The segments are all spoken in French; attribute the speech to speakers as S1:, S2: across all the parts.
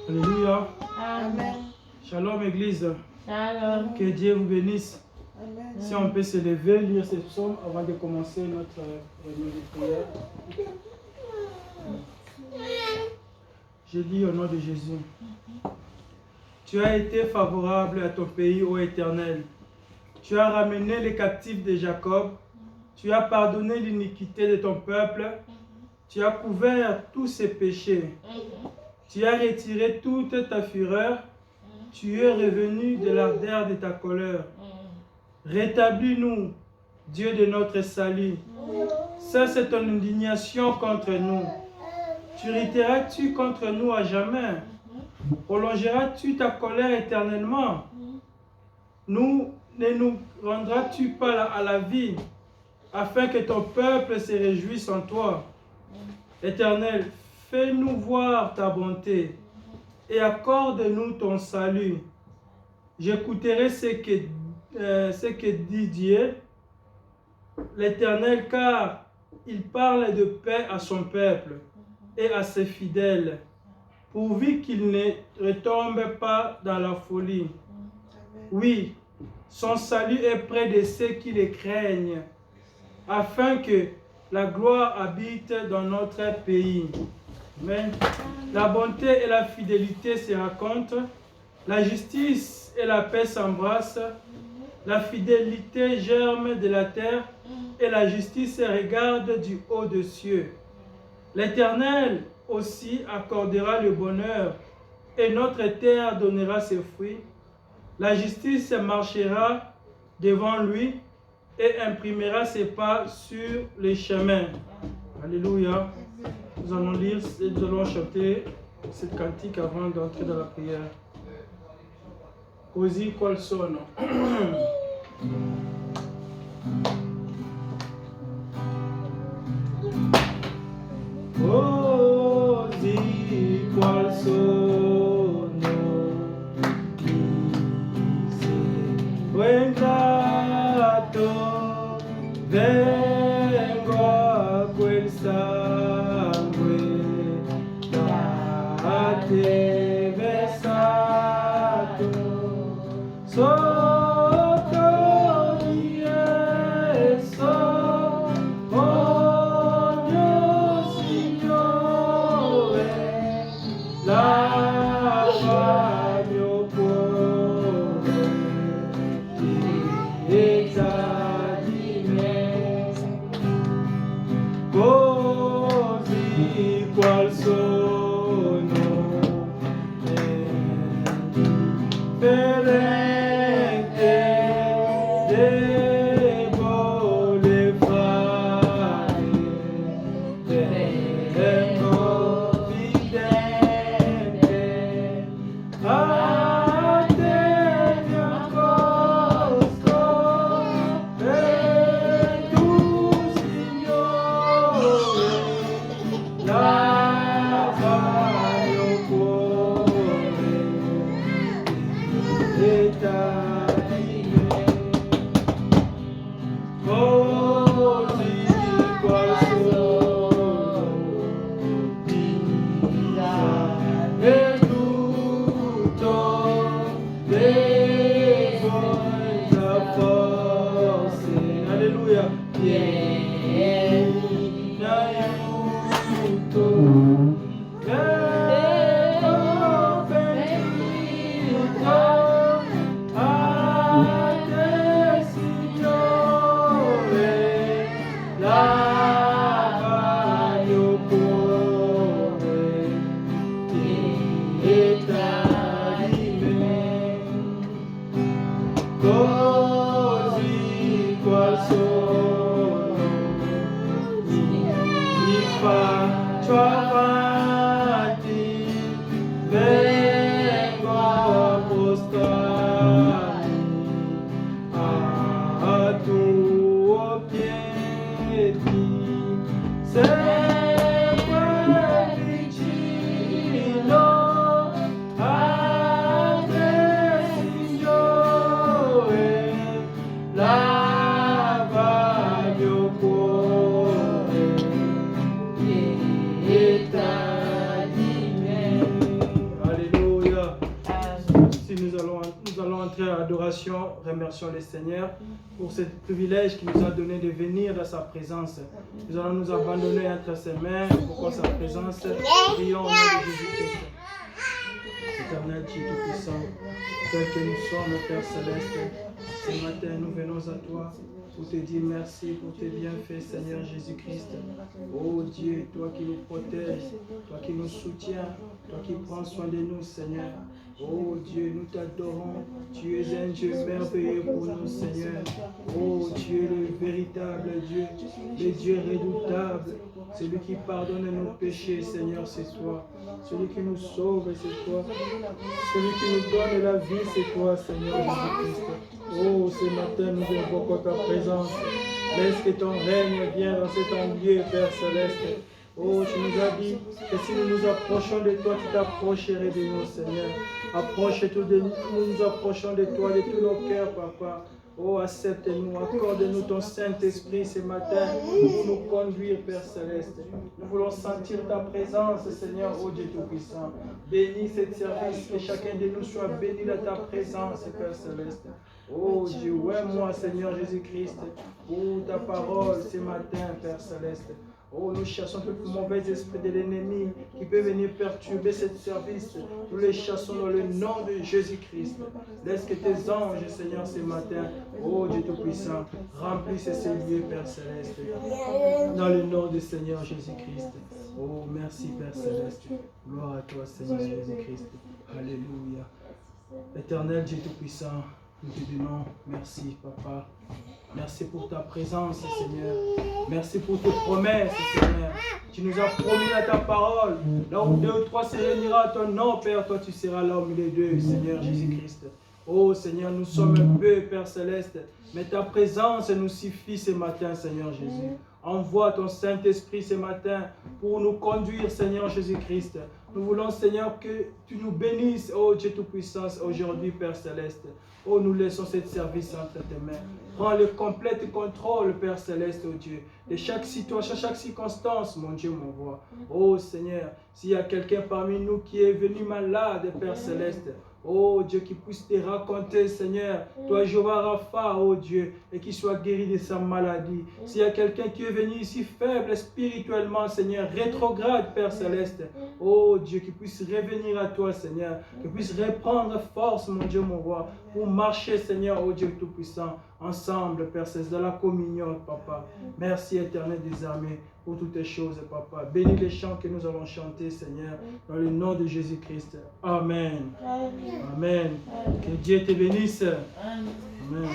S1: Alléluia.
S2: Amen.
S1: Shalom Église.
S2: Shalom.
S1: Que Dieu vous bénisse.
S2: Amen.
S1: Si on peut se lever, lire ces psaumes avant de commencer notre réunion de prière. Je lis au nom de Jésus. Tu as été favorable à ton pays, ô Éternel. Tu as ramené les captifs de Jacob. Tu as pardonné l'iniquité de ton peuple. Tu as couvert tous ses péchés. Tu as retiré toute ta fureur. Tu es revenu de l'ardeur de ta colère. Rétablis-nous, Dieu de notre salut. Cesse ton indignation contre nous. T'irriteras-tu contre nous à jamais? Prolongeras-tu ta colère éternellement? Ne nous rendras-tu pas à la vie, afin que ton peuple se réjouisse en toi? Éternel, fais-nous voir ta bonté et accorde-nous ton salut. J'écouterai ce que dit Dieu, l'Éternel, car il parle de paix à son peuple et à ses fidèles, pourvu qu'il ne retombe pas dans la folie. Oui, son salut est près de ceux qui le craignent, afin que la gloire habite dans notre pays. Amen. La bonté et la fidélité se racontent, la justice et la paix s'embrassent, la fidélité germe de la terre et la justice regarde du haut des cieux. L'Éternel aussi accordera le bonheur et notre terre donnera ses fruits. La justice marchera devant lui et imprimera ses pas sur les chemins. Alléluia. Nous allons lire et nous allons chanter cette cantique avant d'entrer dans la prière. Così qual sono. Così qual sono, ingrato, vengo a quel sangue da te versato, sotto di esso, oh mio Signore, lava il mio cuore, pietà di me, così qual sono, fedele, debole fare, vengo fidele, a te mio cuore. così qua sono, mi faccio avanti, vengo appostare a tuo piedi, sempre vicino a te, Signore, lava il mio cuore, pietà di me. Alléluia. Si nous allons entrer à l'adoration, remercions le Seigneur pour ce privilège qu'il nous a donné de venir dans sa présence. Nous allons nous abandonner entre ses mains pour sa présence. Prions au nom de Jésus-Christ. Éternel Dieu Tout-Puissant, tel que nous sommes, Père Céleste, ce matin nous venons à toi pour te dire merci pour tes bienfaits, Seigneur Jésus-Christ. Oh Dieu, toi qui nous protèges, toi qui nous soutiens, toi qui prends soin de nous, Seigneur. Oh Dieu, nous t'adorons. Tu es un Dieu merveilleux pour nous, Seigneur. Oh Dieu, le véritable Dieu, le Dieu redoutable, celui qui pardonne nos péchés, Seigneur, c'est toi. Celui qui nous sauve, c'est toi. Celui qui nous donne la vie, c'est toi, Seigneur Jésus-Christ. Oh, ce matin, nous invoquons ta présence. Laisse que ton règne vienne dans cet lieu, Père Céleste. Oh, tu nous as dit que si nous nous approchons de toi, tu t'approcherais de nous, Seigneur. Approche-toi de nous, nous nous approchons de toi, de tous nos cœurs, Papa. Oh, accepte-nous, accorde-nous ton Saint-Esprit ce matin pour nous conduire, Père Céleste. Nous voulons sentir ta présence, Seigneur, oh Dieu Tout-Puissant. Bénis ce service, que chacun de nous soit béni de ta présence, Père Céleste. Oh Dieu, ouais, moi, Seigneur Jésus-Christ, pour ta parole ce matin, Père Céleste. Oh, nous chassons tout mauvais esprit de l'ennemi qui peut venir perturber ce service. Nous les chassons dans le nom de Jésus-Christ. Laisse que tes anges, Seigneur, ce matin, oh Dieu Tout-Puissant, remplissent ces lieux, Père Céleste. Dans le nom du Seigneur Jésus-Christ. Oh, merci, Père Céleste. Gloire à toi, Seigneur Jésus-Christ. Alléluia. Éternel Dieu Tout-Puissant, nous te donnons merci, Papa. Merci pour ta présence, Seigneur. Merci pour tes promesses, Seigneur. Tu nous as promis à ta parole. Là où 2 ou 3 se réunira à ton nom, Père, toi tu seras là au milieu d'eux, Seigneur Jésus-Christ. Oh Seigneur, nous sommes un peu, Père Céleste, mais ta présence nous suffit ce matin, Seigneur Jésus. Envoie ton Saint-Esprit ce matin pour nous conduire, Seigneur Jésus-Christ. Nous voulons, Seigneur, que tu nous bénisses, oh Dieu Tout-Puissant, aujourd'hui, Père Céleste. Oh, nous laissons ce service entre tes mains. Prends le complet contrôle, Père Céleste, oh Dieu, de chaque situation, chaque circonstance, mon Dieu, mon roi. Oh Seigneur, s'il y a quelqu'un parmi nous qui est venu malade, Père Céleste, oh Dieu, qui puisse te raconter, Seigneur, toi Jéhovah Rapha, oh Dieu, et qu'il soit guéri de sa maladie. S'il y a quelqu'un qui est venu ici faible spirituellement, Seigneur, rétrograde, Père Céleste, oh Dieu, qui puisse revenir à toi, Seigneur, qui puisse reprendre force, mon Dieu, mon roi, pour marcher, Seigneur, oh Dieu Tout-Puissant, ensemble, Père Céleste, dans la communion, Papa. Merci, Éternel des armées, pour toutes les choses, Papa. Bénis les chants que nous allons chanter, Seigneur, dans le nom de Jésus-Christ. Amen. Amen. Que Dieu te bénisse. Amen.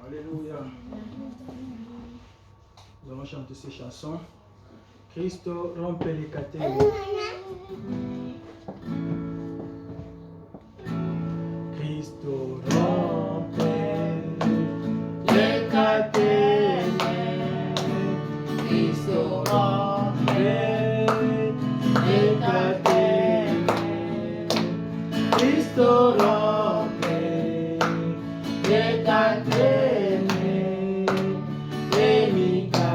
S1: Alléluia. Nous allons chanter ces chansons. Cristo rompe les catene. Cristo rompe le catene. Cristo rompe le catene. Cristo rompe le catene. E mi dà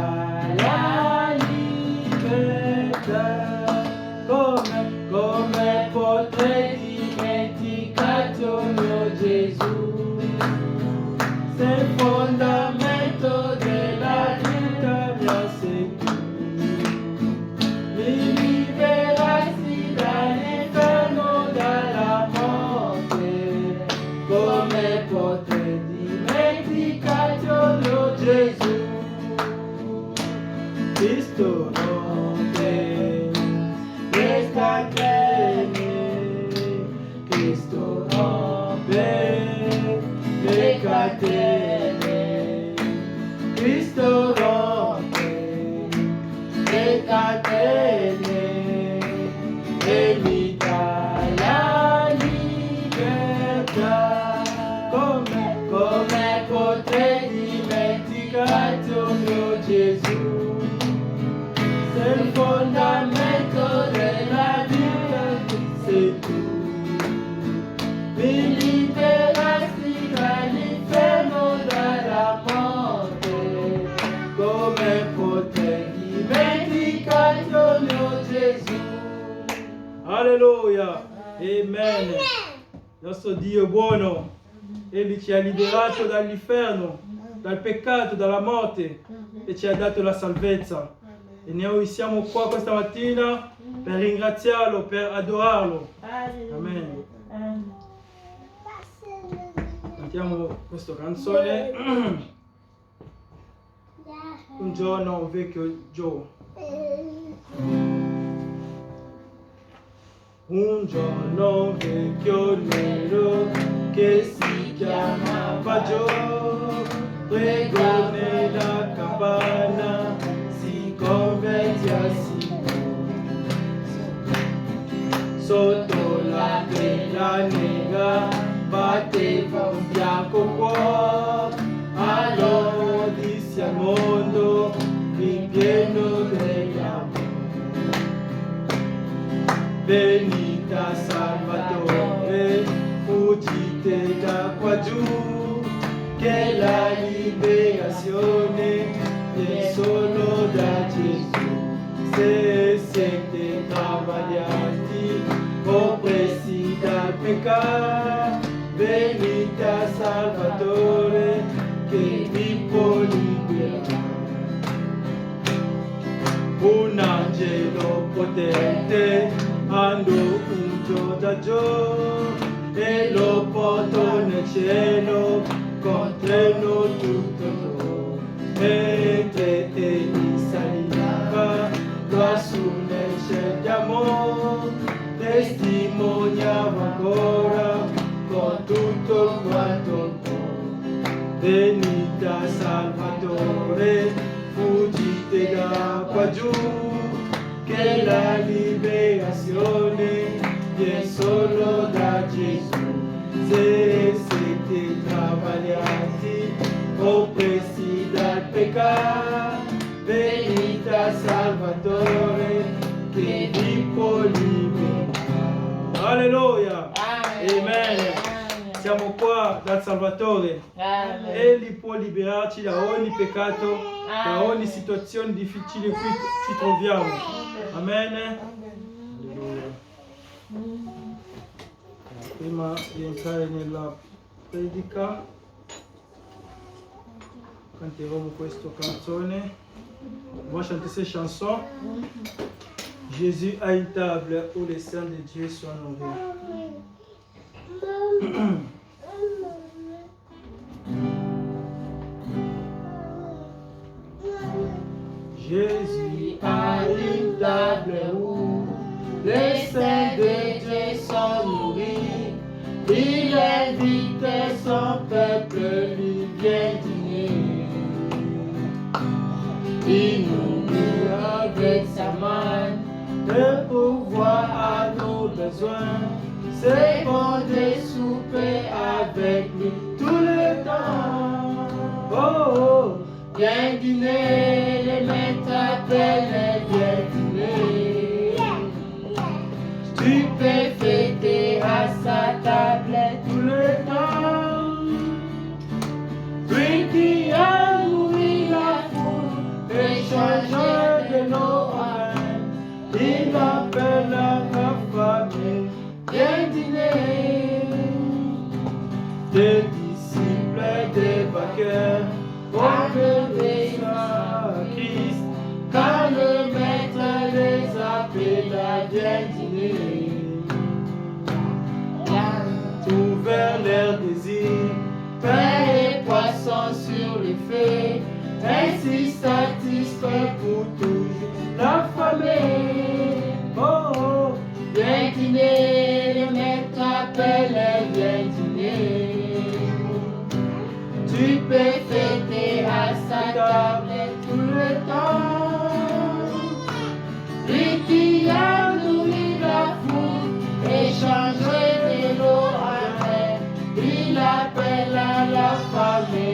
S1: la libertà. Come Cristo rompe le catene, Cristo rompe le catene, Cristo rompe le catene e mi dà la libertà. Come potrei dimenticarti, oh mio Gesù? Sei il fondamento della vita, sei tu. Mi liberasti dall'inferno, dalla morte. Come potrei dimenticarti, oh mio Gesù? Alleluia, amen. Nostro Dio è buono. Egli ci ha liberato dall'inferno, dal peccato, dalla morte e ci ha dato la salvezza. E noi siamo qua questa mattina per ringraziarlo, per adorarlo. Amen. Cantiamo questa canzone. Un giorno un vecchio Joe. Un giorno un vecchio nero che si chiamava Joe, pregò nella campana, si convertì al Signore. Sotto la vela nera batteva un bianco cuore, allora disse al mondo, ripieno degli amori. Venita Salvatore, fuggite da qua giù, che la liberazione è solo da Gesù. Se siete travagliati, oppressi dal peccato, venite a Salvatore che vi può liberare. Un angelo potente andò unto da Dio e lo portò nel cielo con treno tutto. Mentre egli saliva lassù nel cielo d'amore, testimoniava ancora con tutto quanto può. Venite a Salvatore, fuggite da qua giù, che la liberazione viene solo da Gesù. Se siete travagliati, oppressi dal peccato, venite a Salvatore che vi può liberare. Alleluia! Amen! Siamo qua dal Salvatore. Egli può liberarci da ogni peccato, da ogni situazione difficile in cui ci troviamo. Amen. Alleluia. Prima di entrare nella predica, canteremo questa canzone. On va chanter cette chanson. Jésus a une table où les saints de Dieu sont nourris. Jésus a une table où les saints de Dieu sont nourris. Il invite son peuple, lui vient dîner. Il nourrit avec sa main le pouvoir à nos besoins. C'est bon de souper avec lui tout le temps. Oh, oh, viens dîner, les mains t'appellent, viens dîner. Tu peux fêter à sa table tout le temps. Lui qui a nourri la foule, échangeur de nos reins, il appelle à la famille. Viens dîner, des disciples, des vainqueurs, ont levé à Christ, quand le maître les appelle à viens dîner. Ouvert leur désir, pain et poisson sur les feux, ainsi satisfait pour toujours.
S2: l'affamé.
S1: Oh, oh.
S2: Viens dîner, le maître appelle, viens dîner. Tu peux fêter à sa table tout le temps. Lui qui a nourri la foule et changé de l'eau à vin, il appelle à l'affamé,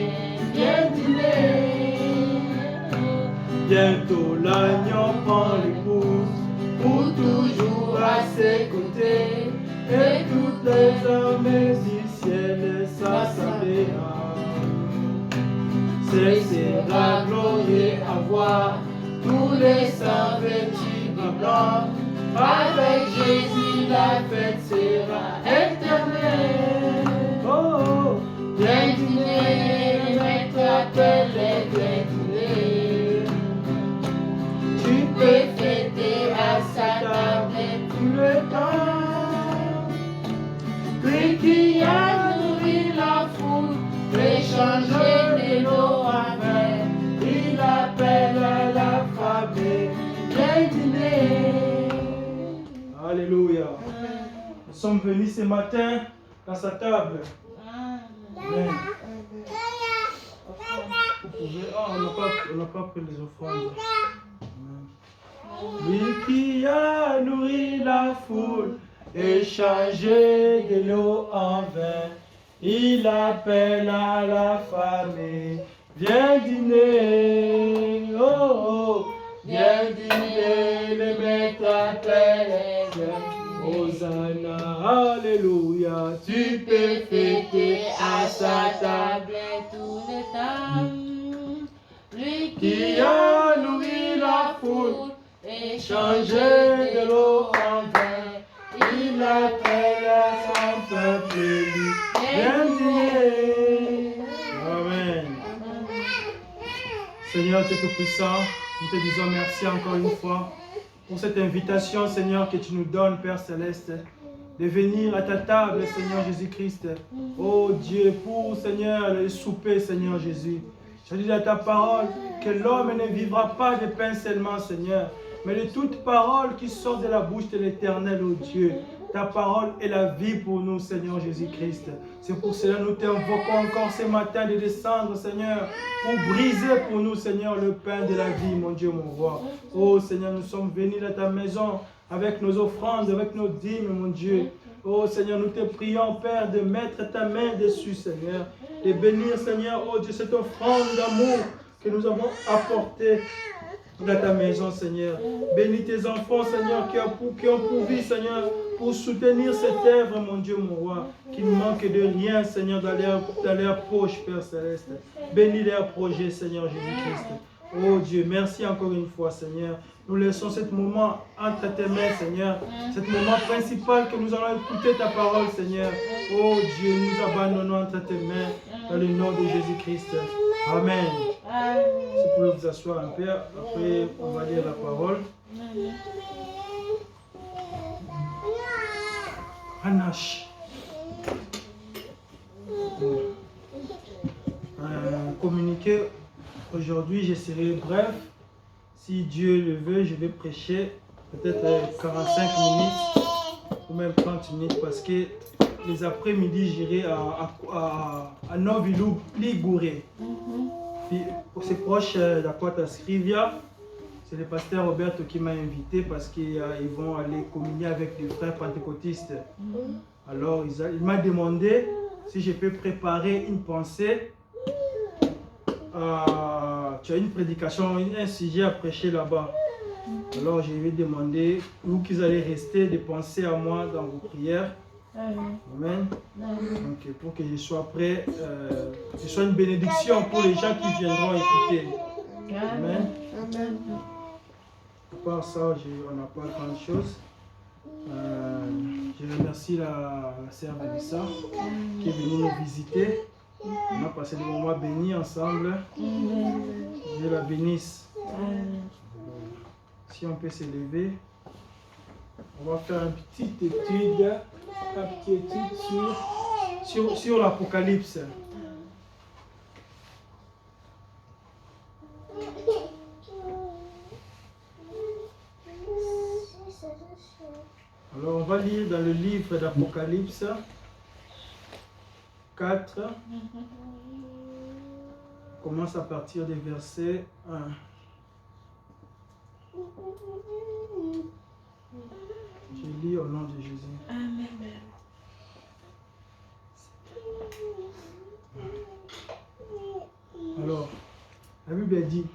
S2: viens dîner.
S1: Bientôt l'agneau prend l'épouse
S2: Pour toujours à ses côtés,
S1: et toutes les armées du ciel s'assemblèrent.
S2: ce sera glorieux à voir tous les saints vêtus de blanc. Avec Jésus, la fête sera éternelle.
S1: Oh, oh.
S2: Viens dîner, le maître appelle, viens dîner. Tu peux fêter à sa table tout le temps. Lui qui a nourri la foule, fait changer de l'eau à vin, il appelle à l'affamé, viens dîner.
S1: Alléluia. Nous sommes venus ce matin à sa table. Amen. Vous pouvez... Ah, on n'a pas pris les offrandes. Amen. Lui qui a nourri la foule et changé de l'eau en vin, il appelle à l'affamé, viens dîner. Oh, oh.
S2: Viens dîner, le maître appelle, viens.
S1: Hosanna, Alléluia.
S2: Tu peux fêter à sa table tout le temps. Lui qui a nourri la foule et changé de l'eau en vin, il appelle à son peuple, viens dîner.
S1: Amen. Seigneur, tu es tout-puissant, nous te disons merci encore une fois pour cette invitation, Seigneur, que tu nous donnes, Père Céleste, de venir à ta table, Seigneur Jésus-Christ. Oh Dieu, pour, Seigneur, le souper, Seigneur Jésus. Je dis dans ta parole que l'homme ne vivra pas de pain seulement, Seigneur, mais de toute parole qui sort de la bouche de l'Éternel, oh Dieu. Ta parole est la vie pour nous, Seigneur Jésus-Christ. C'est pour cela que nous t'invoquons encore ce matin de descendre, Seigneur, pour briser pour nous, Seigneur, le pain de la vie, mon Dieu, mon roi. Oh Seigneur, nous sommes venus dans ta maison avec nos offrandes, avec nos dîmes, mon Dieu. Oh Seigneur, nous te prions, Père, de mettre ta main dessus, Seigneur. De bénir, Seigneur, oh Dieu, cette offrande d'amour que nous avons apportée dans ta maison, Seigneur. Bénis tes enfants, Seigneur, qui ont pourvu, Seigneur, pour soutenir cette œuvre, mon Dieu, mon roi, qui ne manque de rien, Seigneur, dans leur poche, Père Céleste. Bénis leurs projets, Seigneur Jésus-Christ. Oh Dieu, merci encore une fois, Seigneur. Nous laissons ce moment entre tes mains, Seigneur. Ce moment principal que nous allons écouter ta parole, Seigneur. Oh Dieu, nous abandonnons entre tes mains dans le nom de Jésus-Christ. Amen. Si vous pouvez vous asseoir un peu, après on va lire la parole. Anache. Communiquer aujourd'hui, je serai bref. Si Dieu le veut, je vais prêcher peut-être 45 minutes ou même 30 minutes parce que les après-midi, j'irai à Novilou, Liguré. C'est proche d'Aquata Scrivia. C'est le pasteur Roberto qui m'a invité parce qu'ils vont aller communier avec des frères pentecôtistes. Alors, il m'a demandé si je peux préparer une pensée. Tu as une prédication, un sujet à prêcher là-bas. Alors, je vais demander où qu'ils allaient rester, de penser à moi dans vos prières. Amen. Donc, pour que je sois prêt, que ce soit une bénédiction pour les gens qui viendront écouter. Amen.
S2: Amen.
S1: À part ça, on n'a pas grand chose. Je remercie la sœur Vanessa qui est venue nous visiter. On a passé des moments bénis ensemble. Dieu la bénisse. Si on peut s'élever, on va faire une petite étude, sur l'Apocalypse. Alors on va lire dans le livre d'Apocalypse 4. On commence à partir des versets 1. Je lis au nom de Jésus.
S2: Amen.
S1: Alors, la Bible dit,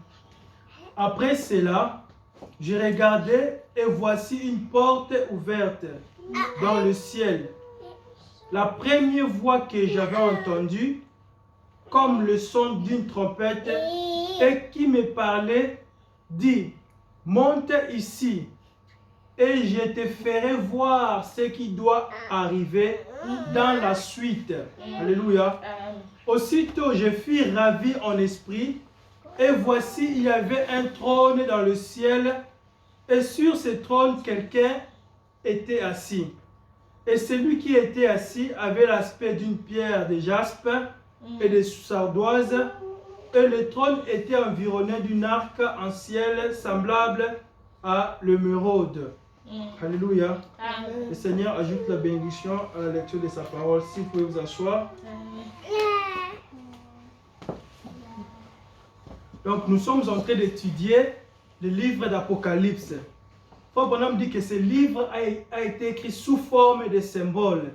S1: après cela, je regardais et voici une porte ouverte dans le ciel. La première voix que j'avais entendue, comme le son d'une trompette, et qui me parlait, dit, monte ici, et je te ferai voir ce qui doit arriver dans la suite. Alléluia. Aussitôt, je fus ravi en esprit, et voici, il y avait un trône dans le ciel, et sur ce trône, quelqu'un était assis. Et celui qui était assis avait l'aspect d'une pierre de jaspe et de sardoise, et le trône était environné d'un arc en ciel semblable à l'émeraude. Alléluia. Le Seigneur ajoute la bénédiction à la lecture de sa parole. Si vous pouvez vous asseoir. Donc nous sommes en train d'étudier le livre d'Apocalypse. Frère Branham dit que ce livre a été écrit sous forme de symboles.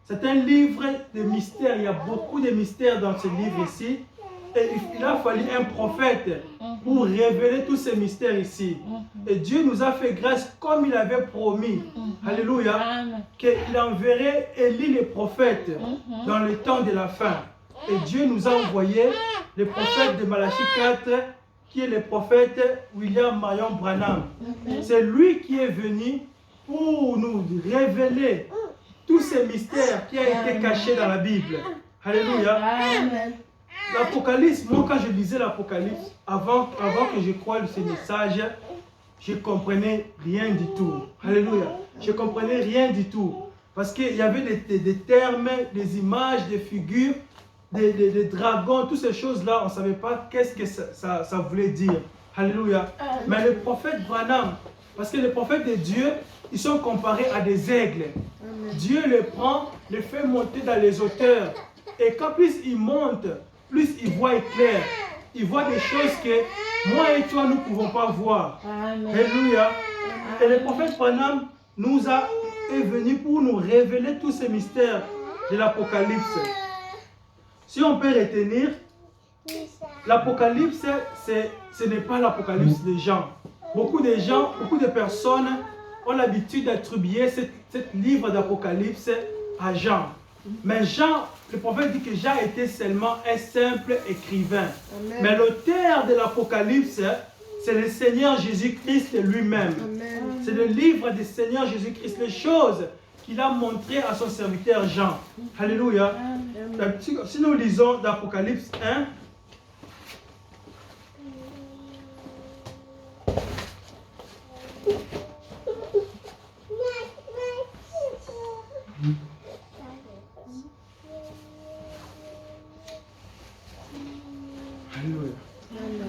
S1: C'est un livre de mystères. Il y a beaucoup de mystères dans ce livre ici. Et il a fallu un prophète pour révéler tous ces mystères ici. Et Dieu nous a fait grâce comme il avait promis. Alléluia. Qu'il enverrait Élie le prophète dans le temps de la fin. Et Dieu nous a envoyé le prophète de Malachie 4, qui est le prophète William Marion Branham. C'est lui qui est venu pour nous révéler tous ces mystères qui ont été cachés dans la Bible. Alléluia. L'Apocalypse, moi quand je lisais l'Apocalypse, avant que je croie ce message, je ne comprenais rien du tout. Alléluia. Je ne comprenais rien du tout. Parce qu'il y avait des termes, des images, des figures, des dragons, toutes ces choses-là, on ne savait pas qu'est-ce que ça voulait dire. Alléluia. Mais le prophète Branham, parce que les prophètes de Dieu, ils sont comparés à des aigles. Dieu les prend, les fait monter dans les hauteurs. Et quand plus ils montent, plus ils voient clair. Ils voient des choses que moi et toi, nous ne pouvons pas voir. Alléluia. Et le prophète Branham est venu pour nous révéler tous ces mystères de l'Apocalypse. Si on peut retenir, l'Apocalypse, ce n'est pas l'Apocalypse des gens. Beaucoup de personnes ont l'habitude d'attribuer ce livre d'Apocalypse à Jean. Mais Jean, le prophète dit que Jean était seulement un simple écrivain. Amen. Mais l'auteur de l'Apocalypse, c'est le Seigneur Jésus-Christ lui-même. C'est le livre du Seigneur Jésus-Christ, les choses qu'il a montrées à son serviteur Jean. Alléluia. Si nous lisons d'Apocalypse 1,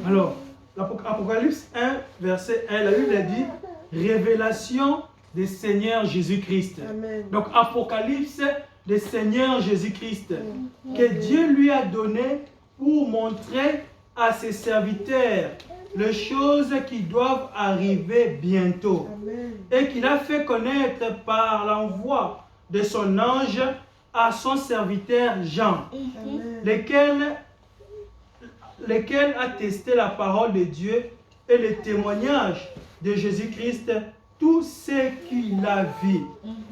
S1: alors, l'Apocalypse 1, verset 1, la Bible dit révélation du Seigneur Jésus-Christ. Donc, Apocalypse du Seigneur Jésus-Christ, que Dieu lui a donné pour montrer à ses serviteurs les choses qui doivent arriver bientôt. Et qu'il a fait connaître par l'envoi de son ange à son serviteur Jean, lequel a testé la parole de Dieu et le témoignage de Jésus-Christ, tout ce qu'il a vu.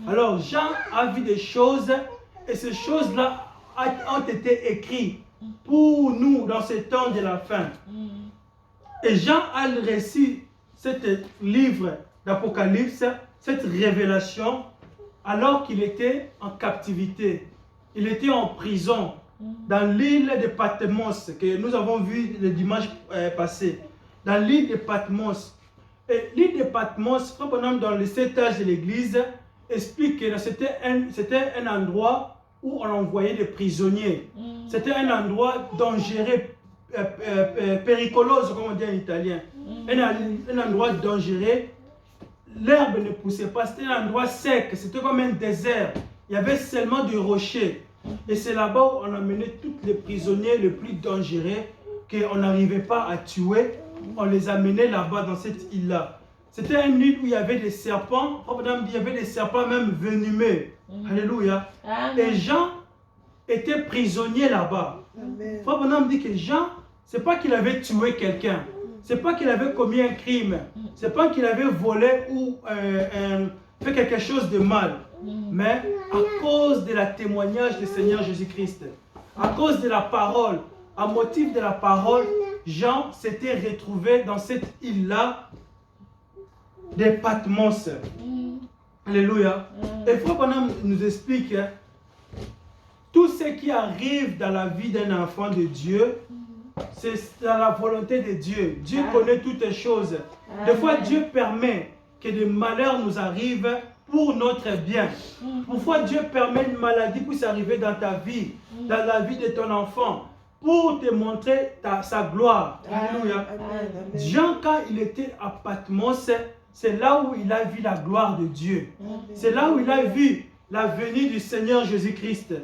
S1: Alors Jean a vu des choses et ces choses-là ont été écrites pour nous dans ce temps de la fin. Et Jean a reçu ce livre d'Apocalypse, cette révélation, alors qu'il était en captivité. Il était en prison dans l'île de Patmos, que nous avons vu le dimanche passé. Dans l'île de Patmos. Et l'île de Patmos, Frère Branham, dans le 7 âge de l'église, explique que c'était un endroit où on envoyait des prisonniers. C'était un endroit dangereux, péricolose, comme on dit en italien. Un endroit dangereux. l'herbe ne poussait pas, c'était un endroit sec, c'était comme un désert. Il y avait seulement des rochers. Et c'est là-bas où on amenait tous les prisonniers les plus dangereux qu'on n'arrivait pas à tuer. On les amenait là-bas dans cette île-là. C'était une île où il y avait des serpents. Il y avait des serpents même venimeux. Alléluia. Et Jean était prisonnier là-bas. Frère Branham dit que Jean, c'est pas qu'il avait tué quelqu'un. C'est pas qu'il avait commis un crime. C'est pas qu'il avait volé ou fait quelque chose de mal. Mais à cause de la témoignage du Seigneur Jésus-Christ, à cause de la parole, à motif de la parole, Jean s'était retrouvé dans cette île-là des Patmos. Alléluia. Et Frère Branham nous explique tout ce qui arrive dans la vie d'un enfant de Dieu, c'est dans la volonté de Dieu. Dieu connaît toutes les choses. Des fois, Dieu permet que des malheurs nous arrivent pour notre bien. Parfois, Dieu permet une maladie pour s'arriver dans ta vie, dans la vie de ton enfant, pour te montrer sa gloire. Alléluia. Jean, quand il était à Patmos, c'est là où il a vu la gloire de Dieu. C'est là où il a vu la venue du Seigneur Jésus-Christ.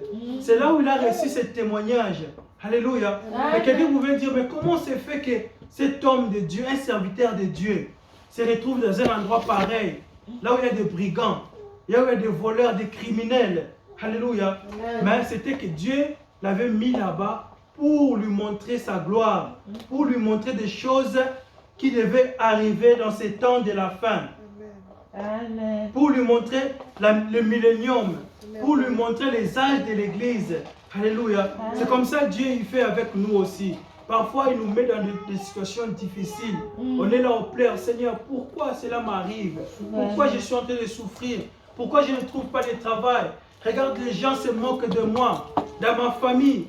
S1: C'est là où il a reçu ce témoignage. Alléluia. Et quelqu'un pouvait dire, mais comment c'est fait que cet homme de Dieu, un serviteur de Dieu, se retrouve dans un endroit pareil, là où il y a des brigands, là où il y a des voleurs, des criminels. Alléluia. Mais c'était que Dieu l'avait mis là-bas pour lui montrer sa gloire, pour lui montrer des choses qui devaient arriver dans ces temps de la fin. Amen. Pour lui montrer le millénium, pour lui montrer les âges de l'Église. Alléluia. C'est comme ça que Dieu il fait avec nous aussi. Parfois, il nous met dans des situations difficiles. On est là, on pleure. Seigneur, pourquoi cela m'arrive? Pourquoi je suis en train de souffrir? Pourquoi je ne trouve pas de travail? Regarde, les gens se moquent de moi. Dans ma famille,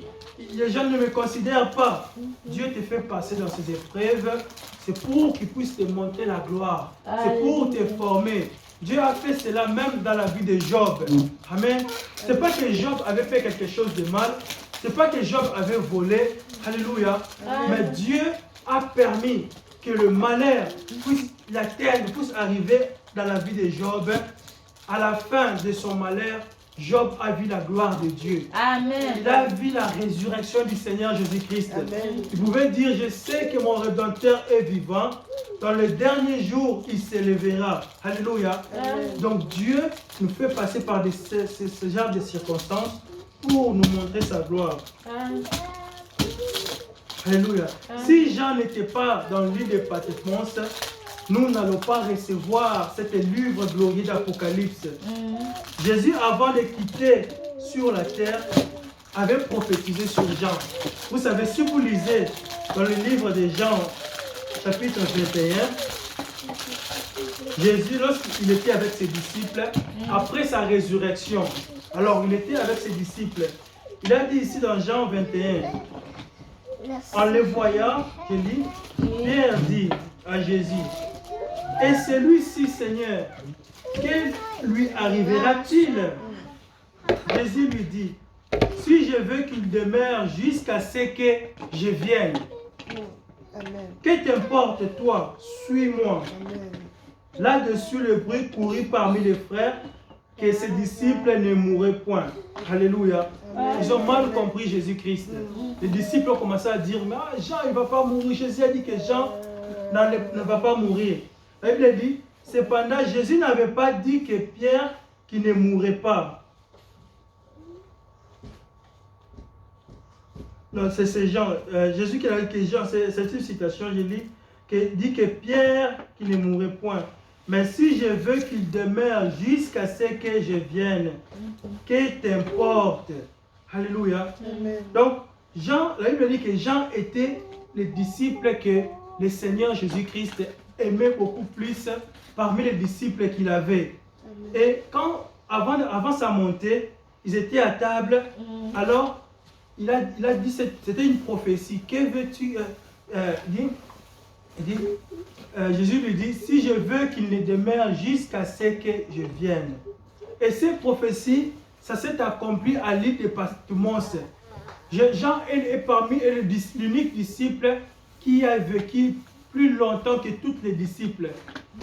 S1: les gens ne me considèrent pas. Dieu te fait passer dans ces épreuves. C'est pour qu'il puisse te montrer la gloire. C'est pour te former. Dieu a fait cela même dans la vie de Job. Amen. Ce n'est pas que Job avait fait quelque chose de mal. Ce n'est pas que Job avait volé. Alléluia. Mais Dieu a permis que le malheur puisse l'atteindre, puisse arriver dans la vie de Job. À la fin de son malheur, Job a vu la gloire de Dieu. Amen. Il a vu la résurrection du Seigneur Jésus-Christ. Il pouvait dire, je sais que mon Rédempteur est vivant. Dans le dernier jour, il s'élèvera. Alléluia. Amen. Donc Dieu nous fait passer par ce genre de circonstances pour nous montrer sa gloire. Amen. Alléluia. Amen. Si Jean n'était pas dans l'île de Patmos, nous n'allons pas recevoir cette livre glorieux d'Apocalypse. Jésus, avant de quitter sur la terre, avait prophétisé sur Jean. Vous savez, si vous lisez dans le livre de Jean, chapitre 21, Jésus, lorsqu'il était avec ses disciples, après sa résurrection, alors il était avec ses disciples, il a dit ici dans Jean 21, en le voyant, je lis, Pierre dit à Jésus, et celui-ci, Seigneur, que lui arrivera-t-il? Jésus lui dit, si je veux qu'il demeure jusqu'à ce que je vienne, que t'importe toi, suis-moi. Là-dessus, le bruit courut parmi les frères que ses disciples ne mourraient point. Alléluia. Ils ont mal compris Jésus-Christ. Les disciples ont commencé à dire, mais Jean, il ne va pas mourir. Jésus a dit que Jean ne va pas mourir. La Bible dit, cependant, Jésus n'avait pas dit que Pierre qui ne mourrait pas. Non, c'est Jean. Jésus qui a dit que Jean, c'est une citation, je lis, qui dit que Pierre qui ne mourrait point. Mais si je veux qu'il demeure jusqu'à ce que je vienne, que t'importe. Alléluia. Amen. Donc, Jean, la Bible dit que Jean était le disciple que le Seigneur Jésus-Christ aimait beaucoup plus parmi les disciples qu'il avait. Amen. Et quand, avant sa montée, ils étaient à table, alors il a dit, c'était une prophétie. Que veux-tu dire? Jésus lui dit, si je veux qu'il ne demeure jusqu'à ce que je vienne. Et cette prophétie, ça s'est accompli à l'île de Patmos. Jean est parmi l'unique disciple qui a vécu plus longtemps que tous les disciples.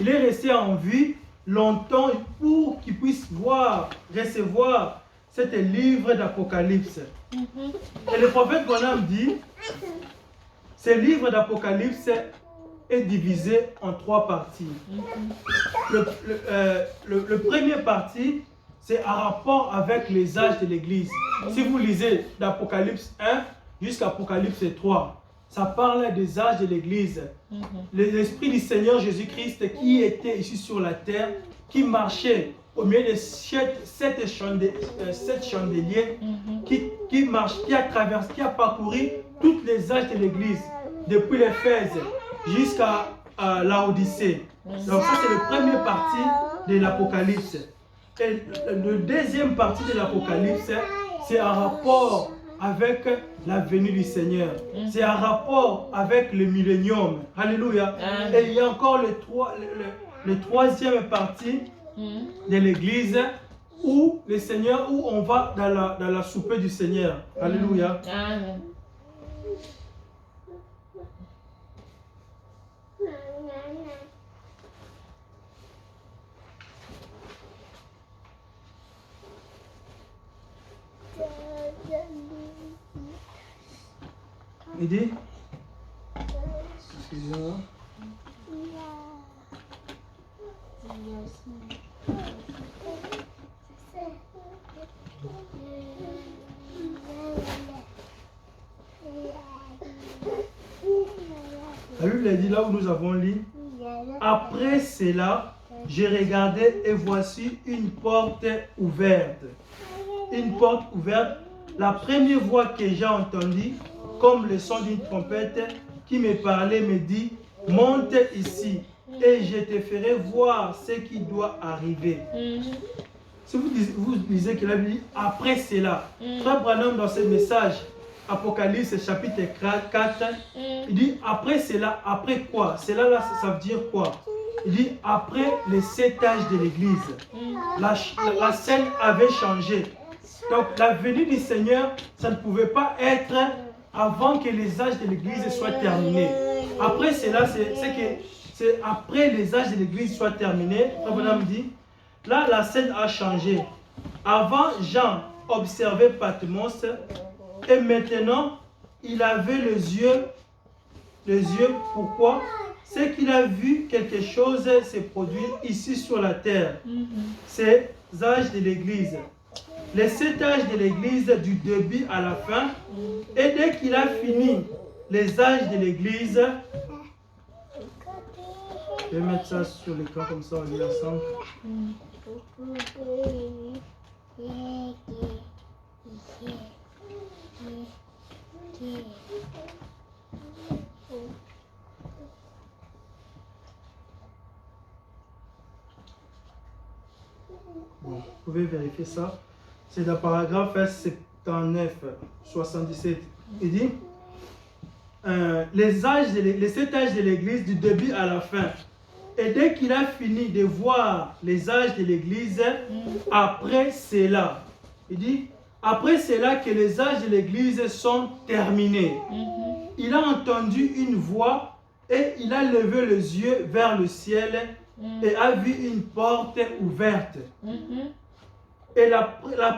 S1: Il est resté en vie longtemps pour qu'ils puissent recevoir ce livre d'Apocalypse. Et le prophète Branham dit, ce livre d'Apocalypse est divisé en 3 parties. Le premier partie, c'est en rapport avec les âges de l'Église. Si vous lisez d'Apocalypse 1 jusqu'à Apocalypse 3, ça parle des âges de l'Église. L'Esprit du Seigneur Jésus-Christ qui était ici sur la terre, qui marchait au milieu de 7 chandeliers, qui a parcouru tous les âges de l'Église, depuis l'Éphèse jusqu'à l'Odyssée. Donc ça, c'est la première partie de l'Apocalypse. Et la deuxième partie de l'Apocalypse, c'est un rapport avec la venue du Seigneur. C'est un rapport avec le millénium. Alléluia. Et il y a encore le troisième partie de l'Église où le Seigneur, où on va dans la soupe du Seigneur. Alléluia.
S2: Amen.
S1: Il dit, excusez-moi. Alors, il a dit là où nous avons lu, après cela, j'ai regardé et voici une porte ouverte. Une porte ouverte. La première voix que j'ai entendue, comme le son d'une trompette, qui me parlait, me dit, monte ici et je te ferai voir ce qui doit arriver. Si vous lisez qu'il a dit, après cela, Frère Branham dans ce message, Apocalypse chapitre 4, il dit, après cela, après quoi? Cela là, ça veut dire quoi? Il dit, après les 7 âges de l'Église, la scène avait changé. Donc la venue du Seigneur, ça ne pouvait pas être avant que les âges de l'Église soient terminés. Après cela, c'est après les âges de l'Église soient terminés, Frère Branham dit, là la scène a changé. Avant, Jean observait Patmos et maintenant, il avait les yeux, pourquoi? C'est qu'il a vu quelque chose se produire ici sur la terre. C'est les âges de l'Église. Les 7 âges de l'Église du début à la fin. Et dès qu'il a fini les âges de l'Église, je vais mettre ça sur l'écran comme ça on lit ensemble. Bon, vous pouvez vérifier ça. C'est dans le paragraphe 79, 77. Il dit les 7 âges de l'Église du début à la fin. Et dès qu'il a fini de voir les âges de l'Église, après cela, il dit, après cela que les âges de l'Église sont terminés. Il a entendu une voix et il a levé les yeux vers le ciel et a vu une porte ouverte. Et la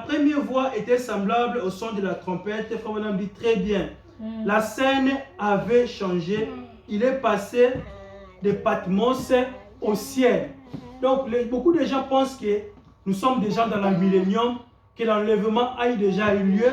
S1: première voix était semblable au son de la trompette. Frère Branham dit très bien. La scène avait changé. Il est passé de Patmos au ciel. Donc beaucoup de gens pensent que nous sommes déjà dans le millénium, que l'enlèvement a déjà eu lieu.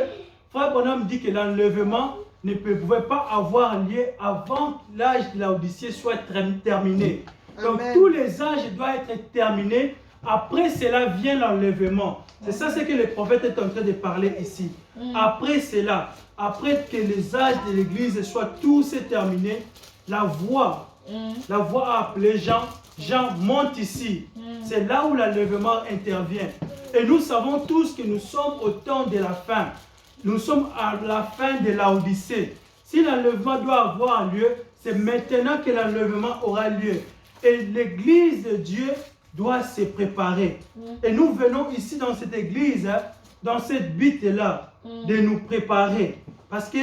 S1: Frère Branham dit que l'enlèvement ne pouvait pas avoir lieu avant que l'âge de l'Odyssée soit terminé. Donc tous les âges doivent être terminés. Après cela vient l'enlèvement. C'est ça ce que le prophète est en train de parler ici. Après cela, après que les âges de l'Église soient tous terminés, la voix a appelé Jean. Jean monte ici. C'est là où l'enlèvement intervient. Et nous savons tous que nous sommes au temps de la fin. Nous sommes à la fin de l'Odyssée. Si l'enlèvement doit avoir lieu, c'est maintenant que l'enlèvement aura lieu. Et l'Église de Dieu doit se préparer. Et nous venons ici dans cette église, dans cette but-là, de nous préparer. Parce que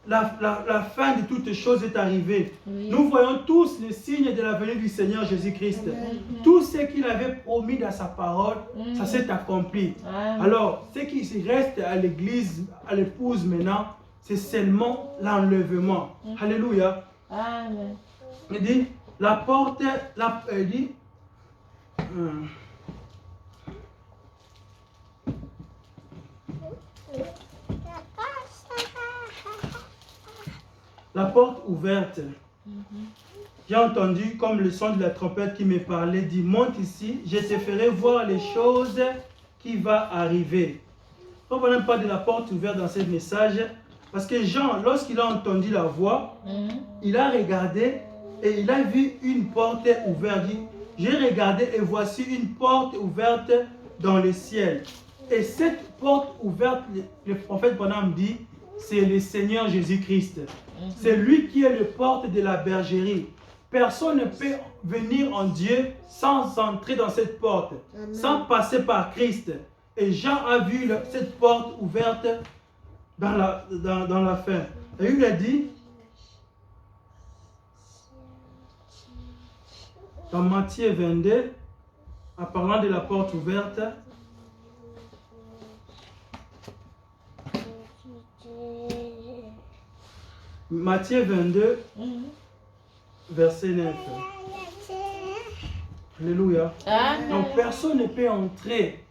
S1: la fin de toutes choses est arrivée.
S2: Oui.
S1: Nous voyons tous les signes de la venue du Seigneur Jésus-Christ. Tout ce qu'il avait promis dans sa parole, ça s'est accompli.
S2: Amen.
S1: Alors, ce qui reste à l'église, à l'épouse maintenant, c'est seulement l'enlèvement. Alléluia.
S2: Amen.
S1: Il dit, la porte, il dit, la porte ouverte. J'ai entendu comme le son de la trompette qui me parlait, dit, monte ici, je te ferai voir les choses qui vont arriver. On ne parle même pas de la porte ouverte dans ce message, parce que Jean, lorsqu'il a entendu la voix, il a regardé et il a vu une porte ouverte. J'ai regardé et voici une porte ouverte dans le ciel. Et cette porte ouverte, le prophète Branham dit, c'est le Seigneur Jésus-Christ. C'est lui qui est le porte de la bergerie. Personne ne peut venir en Dieu sans entrer dans cette porte, sans passer par Christ. Et Jean a vu cette porte ouverte dans la fin. Et il a dit, dans Matthieu 22, en parlant de la porte ouverte, Matthieu 22, verset 9. Alléluia. Donc personne ne peut entrer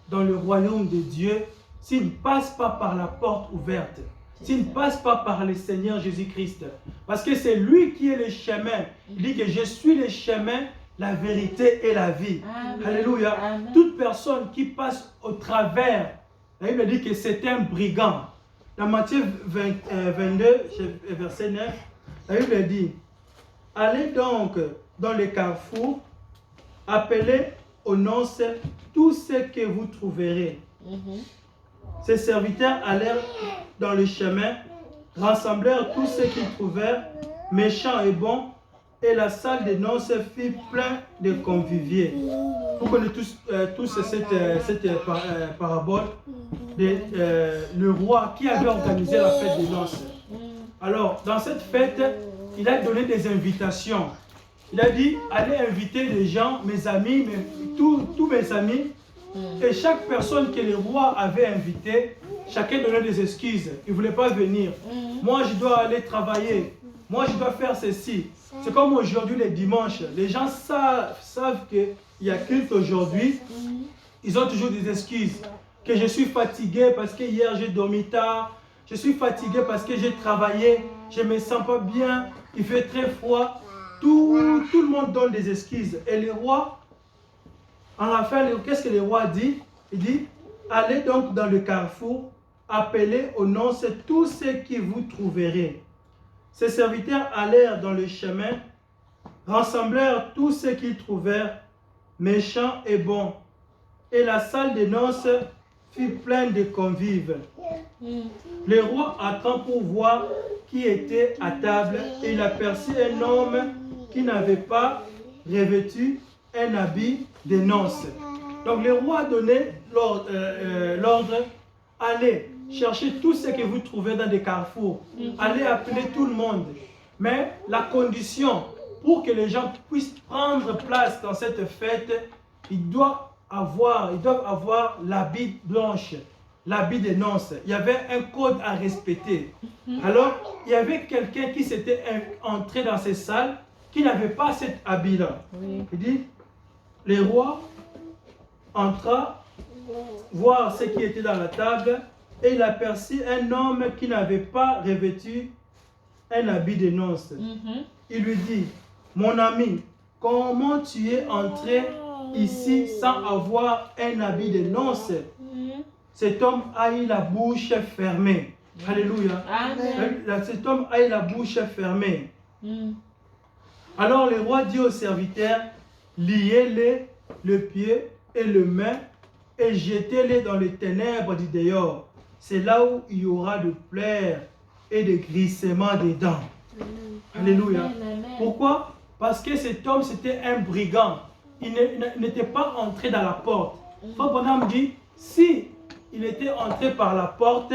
S1: dans le royaume de Dieu s'il ne passe pas par la porte ouverte, s'il ne passe pas par le Seigneur Jésus-Christ. Parce que c'est lui qui est le chemin. Il dit que je suis le chemin, la vérité et la vie. Amen. Alléluia. Amen. Toute personne qui passe au travers, la Bible dit que c'est un brigand. Dans Matthieu 22, verset 9, la Bible dit, allez donc dans les carrefours, appelez aux noces tout ce que vous trouverez. Ces serviteurs allèrent dans le chemin, rassemblèrent tout ce qu'ils trouvèrent, méchants et bons, et la salle des noces fut pleine de conviviés. Vous connaissez tous cette parabole de le roi qui avait organisé la fête des noces. Alors, dans cette fête, il a donné des invitations. Il a dit, allez inviter des gens, mes amis, tous mes amis. Et chaque personne que le roi avait invité, chacun donnait des excuses. Il ne voulait pas venir. Moi, je dois aller travailler. Moi, je dois faire ceci. C'est comme aujourd'hui, les dimanches. Les gens savent qu'il y a culte aujourd'hui. Ils ont toujours des excuses. Que je suis fatigué parce que hier, j'ai dormi tard. Je suis fatigué parce que j'ai travaillé. Je ne me sens pas bien. Il fait très froid. Tout le monde donne des excuses. Et le roi, en la fin, qu'est-ce que le roi dit? Il dit, allez donc dans le carrefour, appelez aux noces tous ceux que vous trouverez. Ses serviteurs allèrent dans le chemin, rassemblèrent tous ceux qu'ils trouvèrent, méchants et bons. Et la salle des noces fut pleine de convives. Le roi attend pour voir qui était à table et il aperçut un homme qui n'avait pas revêtu un habit de noces. Donc le roi a donné l'ordre, allez chercher tout ce que vous trouvez dans des carrefours, allez appeler tout le monde. Mais la condition pour que les gens puissent prendre place dans cette fête, ils doivent avoir l'habit blanche, l'habit des noces. Il y avait un code à respecter. Alors, il y avait quelqu'un qui s'était entré dans ces salles qui n'avait pas cet habit-là. Il dit, le roi entra voir ce qui était dans la table et il aperçut un homme qui n'avait pas revêtu un habit de noces. Il lui dit, mon ami, comment tu es entré ici sans avoir un habit de noces? Cet homme a eu la bouche fermée. Alléluia. Amen. Cet homme a eu la bouche fermée. Alors le roi dit aux serviteurs, liez-les le pied et le main et jetez-les dans les ténèbres du dehors. C'est là où il y aura de pleurs et de grincements des dents. Alléluia. Pourquoi? Parce que cet homme, c'était un brigand. Il n'était pas entré dans la porte. Frère Branham dit, si il était entré par la porte,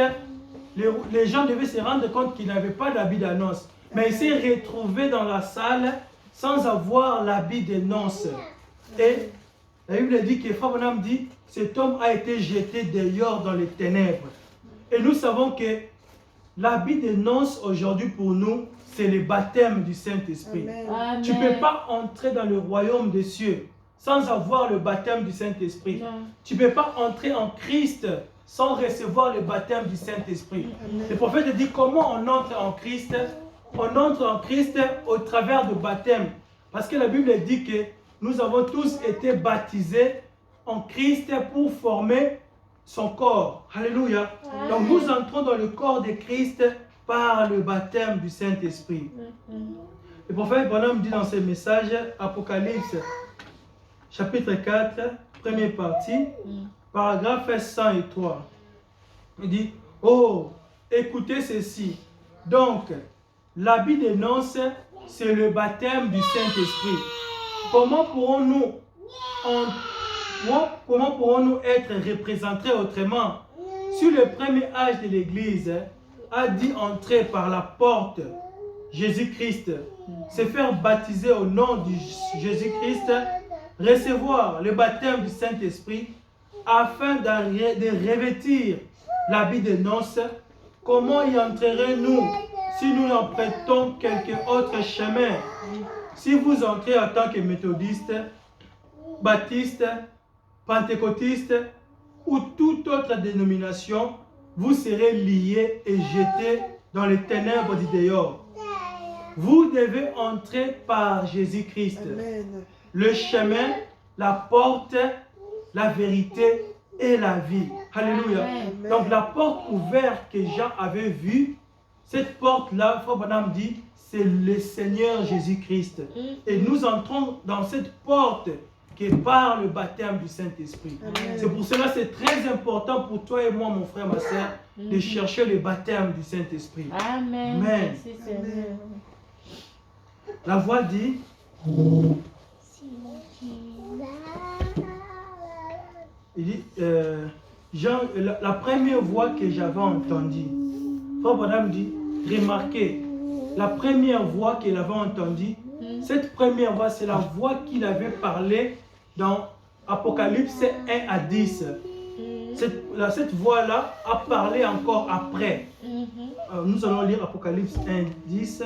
S1: les gens devaient se rendre compte qu'il n'avait pas d'habit de noces. Mais il s'est retrouvé dans la salle sans avoir l'habit de noces. Et la Bible dit que Frère Branham dit, cet homme a été jeté dehors dans les ténèbres. Et nous savons que l'habit de noces aujourd'hui pour nous, c'est le baptême du Saint-Esprit. Tu ne peux pas entrer dans le royaume des cieux sans avoir le baptême du Saint-Esprit. Tu ne peux pas entrer en Christ sans recevoir le baptême du Saint-Esprit. Le prophète dit comment on entre en Christ. On entre en Christ au travers du baptême. Parce que la Bible dit que nous avons tous été baptisés en Christ pour former son corps. Alléluia. Donc nous entrons dans le corps de Christ par le baptême du Saint-Esprit. Le prophète Branham dit dans ses messages, Apocalypse, chapitre 4, première partie, paragraphe 103. Il dit, oh, écoutez ceci. Donc, l'habit des noces, c'est le baptême du Saint-Esprit. Comment pourrons-nous être représentés autrement? Si le premier âge de l'Église a dit entrer par la porte Jésus-Christ, se faire baptiser au nom de Jésus-Christ, recevoir le baptême du Saint-Esprit, afin de revêtir l'habit de noces, comment y entrerons-nous si nous empruntons quelque autre chemin? Si vous entrez en tant que méthodiste, baptiste, pentecôtiste ou toute autre dénomination, vous serez liés et jetés dans les ténèbres du dehors. Vous devez entrer par Jésus-Christ. Le chemin, la porte, la vérité et la vie. Alléluia. Donc la porte ouverte que Jean avait vue, cette porte-là, Frère Branham dit, c'est le Seigneur Jésus-Christ. Et nous entrons dans cette porte qui est par le baptême du Saint-Esprit. C'est pour cela que c'est très important pour toi et moi, mon frère, ma soeur, de chercher le baptême du Saint-Esprit.
S2: Amen.
S1: Amen. La voix dit, il dit, Jean, la première voix que j'avais entendue, Frère Branham dit, remarquez, la première voix qu'il avait entendue, cette première voix, c'est la voix qu'il avait parlé dans Apocalypse 1 à 10. Cette voix-là a parlé encore après. Nous allons lire Apocalypse 1, 10.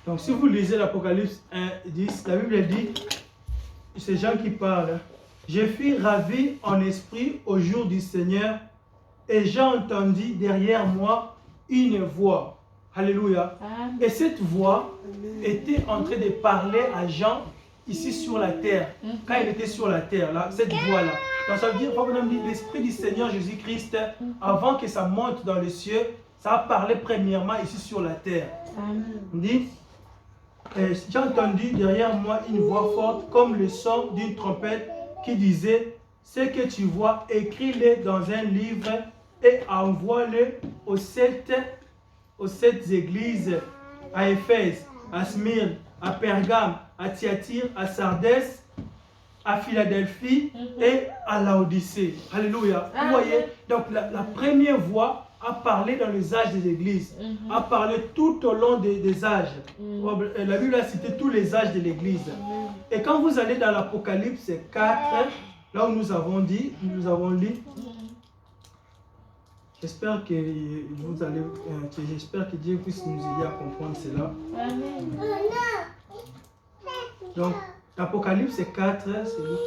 S1: Donc si vous lisez l'Apocalypse 1, 10, la Bible dit, c'est Jean qui parle, « Je fus ravi en esprit au jour du Seigneur, et j'ai entendu derrière moi une voix. » Alléluia. Et cette voix était en train de parler à Jean ici sur la terre. Quand il était sur la terre, là, cette voix-là. Donc ça veut dire, l'Esprit du Seigneur Jésus-Christ, avant que ça monte dans les cieux, ça a parlé premièrement ici sur la terre. On dit, j'ai entendu derrière moi une voix forte comme le son d'une trompette qui disait, ce que tu vois, écris-le dans un livre et envoie-le aux sept églises, à Éphèse, à Smyrne, à Pergame, à Thyatire, à Sardès, à Philadelphie et à Laodicée. Alléluia. Vous voyez, donc la première voix a parlé dans les âges des églises, a parlé tout au long des âges. La Bible a cité tous les âges de l'église. Et quand vous allez dans l'Apocalypse 4, là où nous avons lu, j'espère que j'espère que Dieu puisse nous aider à comprendre cela. Donc, l'Apocalypse 4, c'est lui.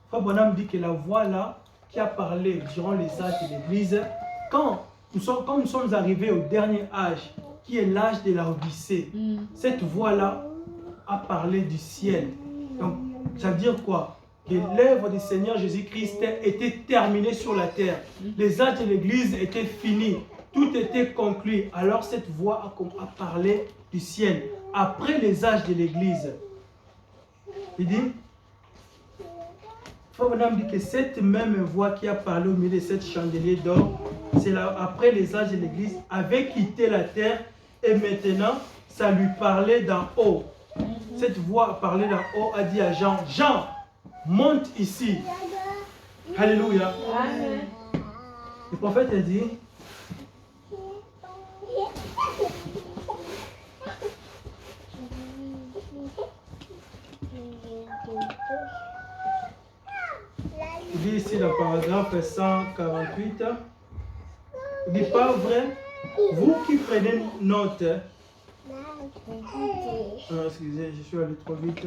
S1: Frère Branham dit que la voix là, qui a parlé durant les âges de l'Église, quand nous sommes arrivés au dernier âge, qui est l'âge de la Odyssée, cette voix-là a parlé du ciel. Donc, ça veut dire quoi? Que l'œuvre du Seigneur Jésus-Christ était terminée sur la terre. Les âges de l'Église étaient finis. Tout était conclu. Alors cette voix a parlé du ciel. Après les âges de l'Église. Il dit, Frère Branham dit que cette même voix qui a parlé au milieu de cette chandelier d'or après les âges de l'Église, avait quitté la terre et maintenant, ça lui parlait d'en haut. Cette voix parlait d'en haut a dit à Jean, Jean, monte ici. Alléluia.
S2: Amen.
S1: Le prophète a dit, il dit ici dans le paragraphe 148, il dit pas vrai, vous qui prenez note, excusez, je suis allé trop vite.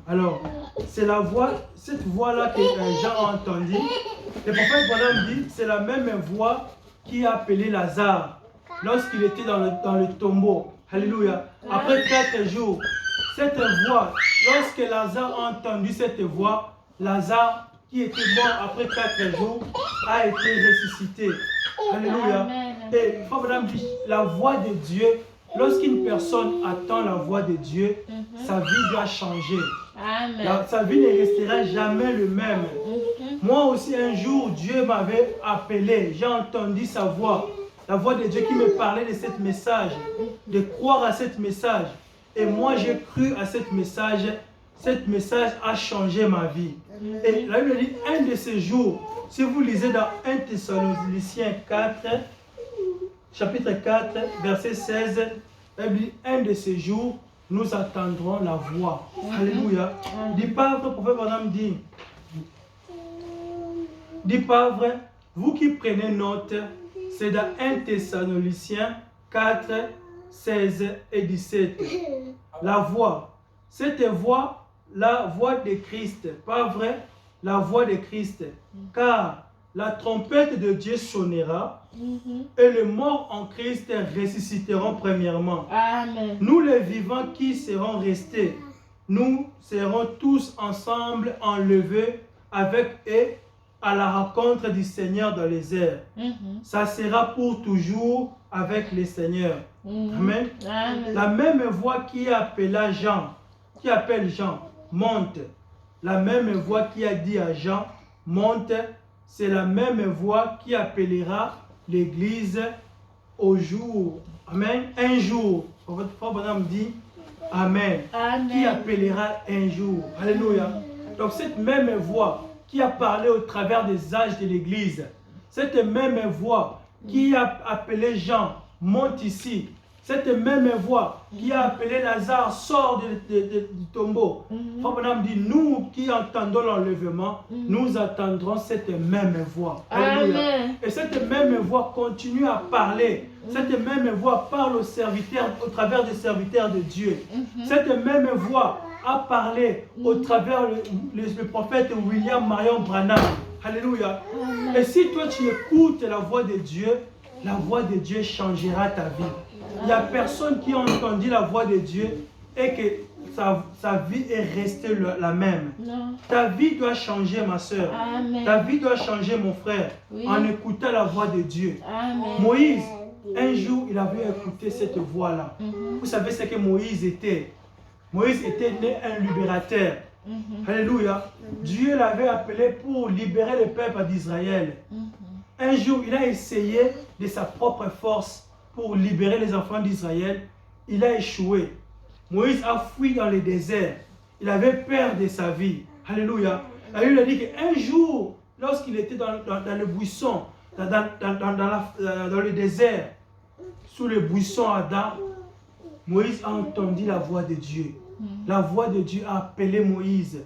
S1: Alors, c'est la voix, cette voix-là que Jean a entendue. Le prophète Branham dit, c'est la même voix qui a appelé Lazare lorsqu'il était dans le tombeau. Alléluia. Après 4 jours, cette voix, lorsque Lazare a entendu cette voix, Lazare, qui était mort après 4 jours, a été ressuscité. Alléluia. Et Frère Branham dit, la voix de Dieu, lorsqu'une personne attend la voix de Dieu, sa vie doit changer. Sa vie ne restera jamais le même. Moi aussi, un jour, Dieu m'avait appelé. J'ai entendu sa voix. La voix de Dieu qui me parlait de ce message. De croire à ce message. Et moi, j'ai cru à ce message. Ce message a changé ma vie. Et la Bible dit, un de ces jours, si vous lisez dans 1 Thessaloniciens 4, chapitre 4, verset 16, la Bible dit, un de ces jours, nous attendrons la voix. Alléluia. Dis pas vrai, prophète Branham dit. Dis pas vrai, vous qui prenez note, c'est dans 1 Thessaloniciens 4, 16 et 17. La voix. Cette voix, la voix de Christ. Pas vrai, la voix de Christ. Car la trompette de Dieu sonnera et les morts en Christ ressusciteront premièrement.
S2: Amen.
S1: Nous les vivants qui serons restés, nous serons tous ensemble enlevés avec eux à la rencontre du Seigneur dans les airs. Ça sera pour toujours avec le Seigneur. Amen.
S2: Amen.
S1: La même voix qui appela Jean, qui appelle Jean, monte. La même voix qui a dit à Jean, monte, c'est la même voix qui appellera l'Église au jour. Amen. Un jour. Votre frère Branham dit Amen.
S2: Amen.
S1: Qui appellera un jour. Alléluia. Donc cette même voix qui a parlé au travers des âges de l'Église, cette même voix qui a appelé Jean, monte ici. Cette même voix qui a appelé Lazare, sort du tombeau. Frère Branham dit, nous qui entendons l'enlèvement, nous attendrons cette même voix. Alléluia. Et cette même voix continue à parler. Cette même voix parle aux serviteurs, au travers des serviteurs de Dieu. Cette même voix a parlé au travers le prophète William Marion Branham. Alléluia. Et si toi tu écoutes la voix de Dieu changera ta vie. Il n'y a personne qui a entendu la voix de Dieu et que sa vie est restée la même.
S2: Non.
S1: Ta vie doit changer, ma soeur.
S2: Amen.
S1: Ta vie doit changer, mon frère,
S2: Oui.
S1: en écoutant la voix de Dieu.
S2: Amen.
S1: Moïse, un jour, il avait écouté cette voix-là. Vous savez ce que Moïse était? Moïse était né un libérateur. Alléluia. Dieu l'avait appelé pour libérer le peuple d'Israël. Un jour, il a essayé de sa propre force pour libérer les enfants d'Israël. Il a échoué. Moïse a fui dans le désert. Il avait peur de sa vie. Alléluia. La Bible dit qu'un jour, lorsqu'il était dans le buisson, dans le désert, sous le buisson Adam, Moïse a entendu la voix de Dieu. La voix de Dieu a appelé Moïse.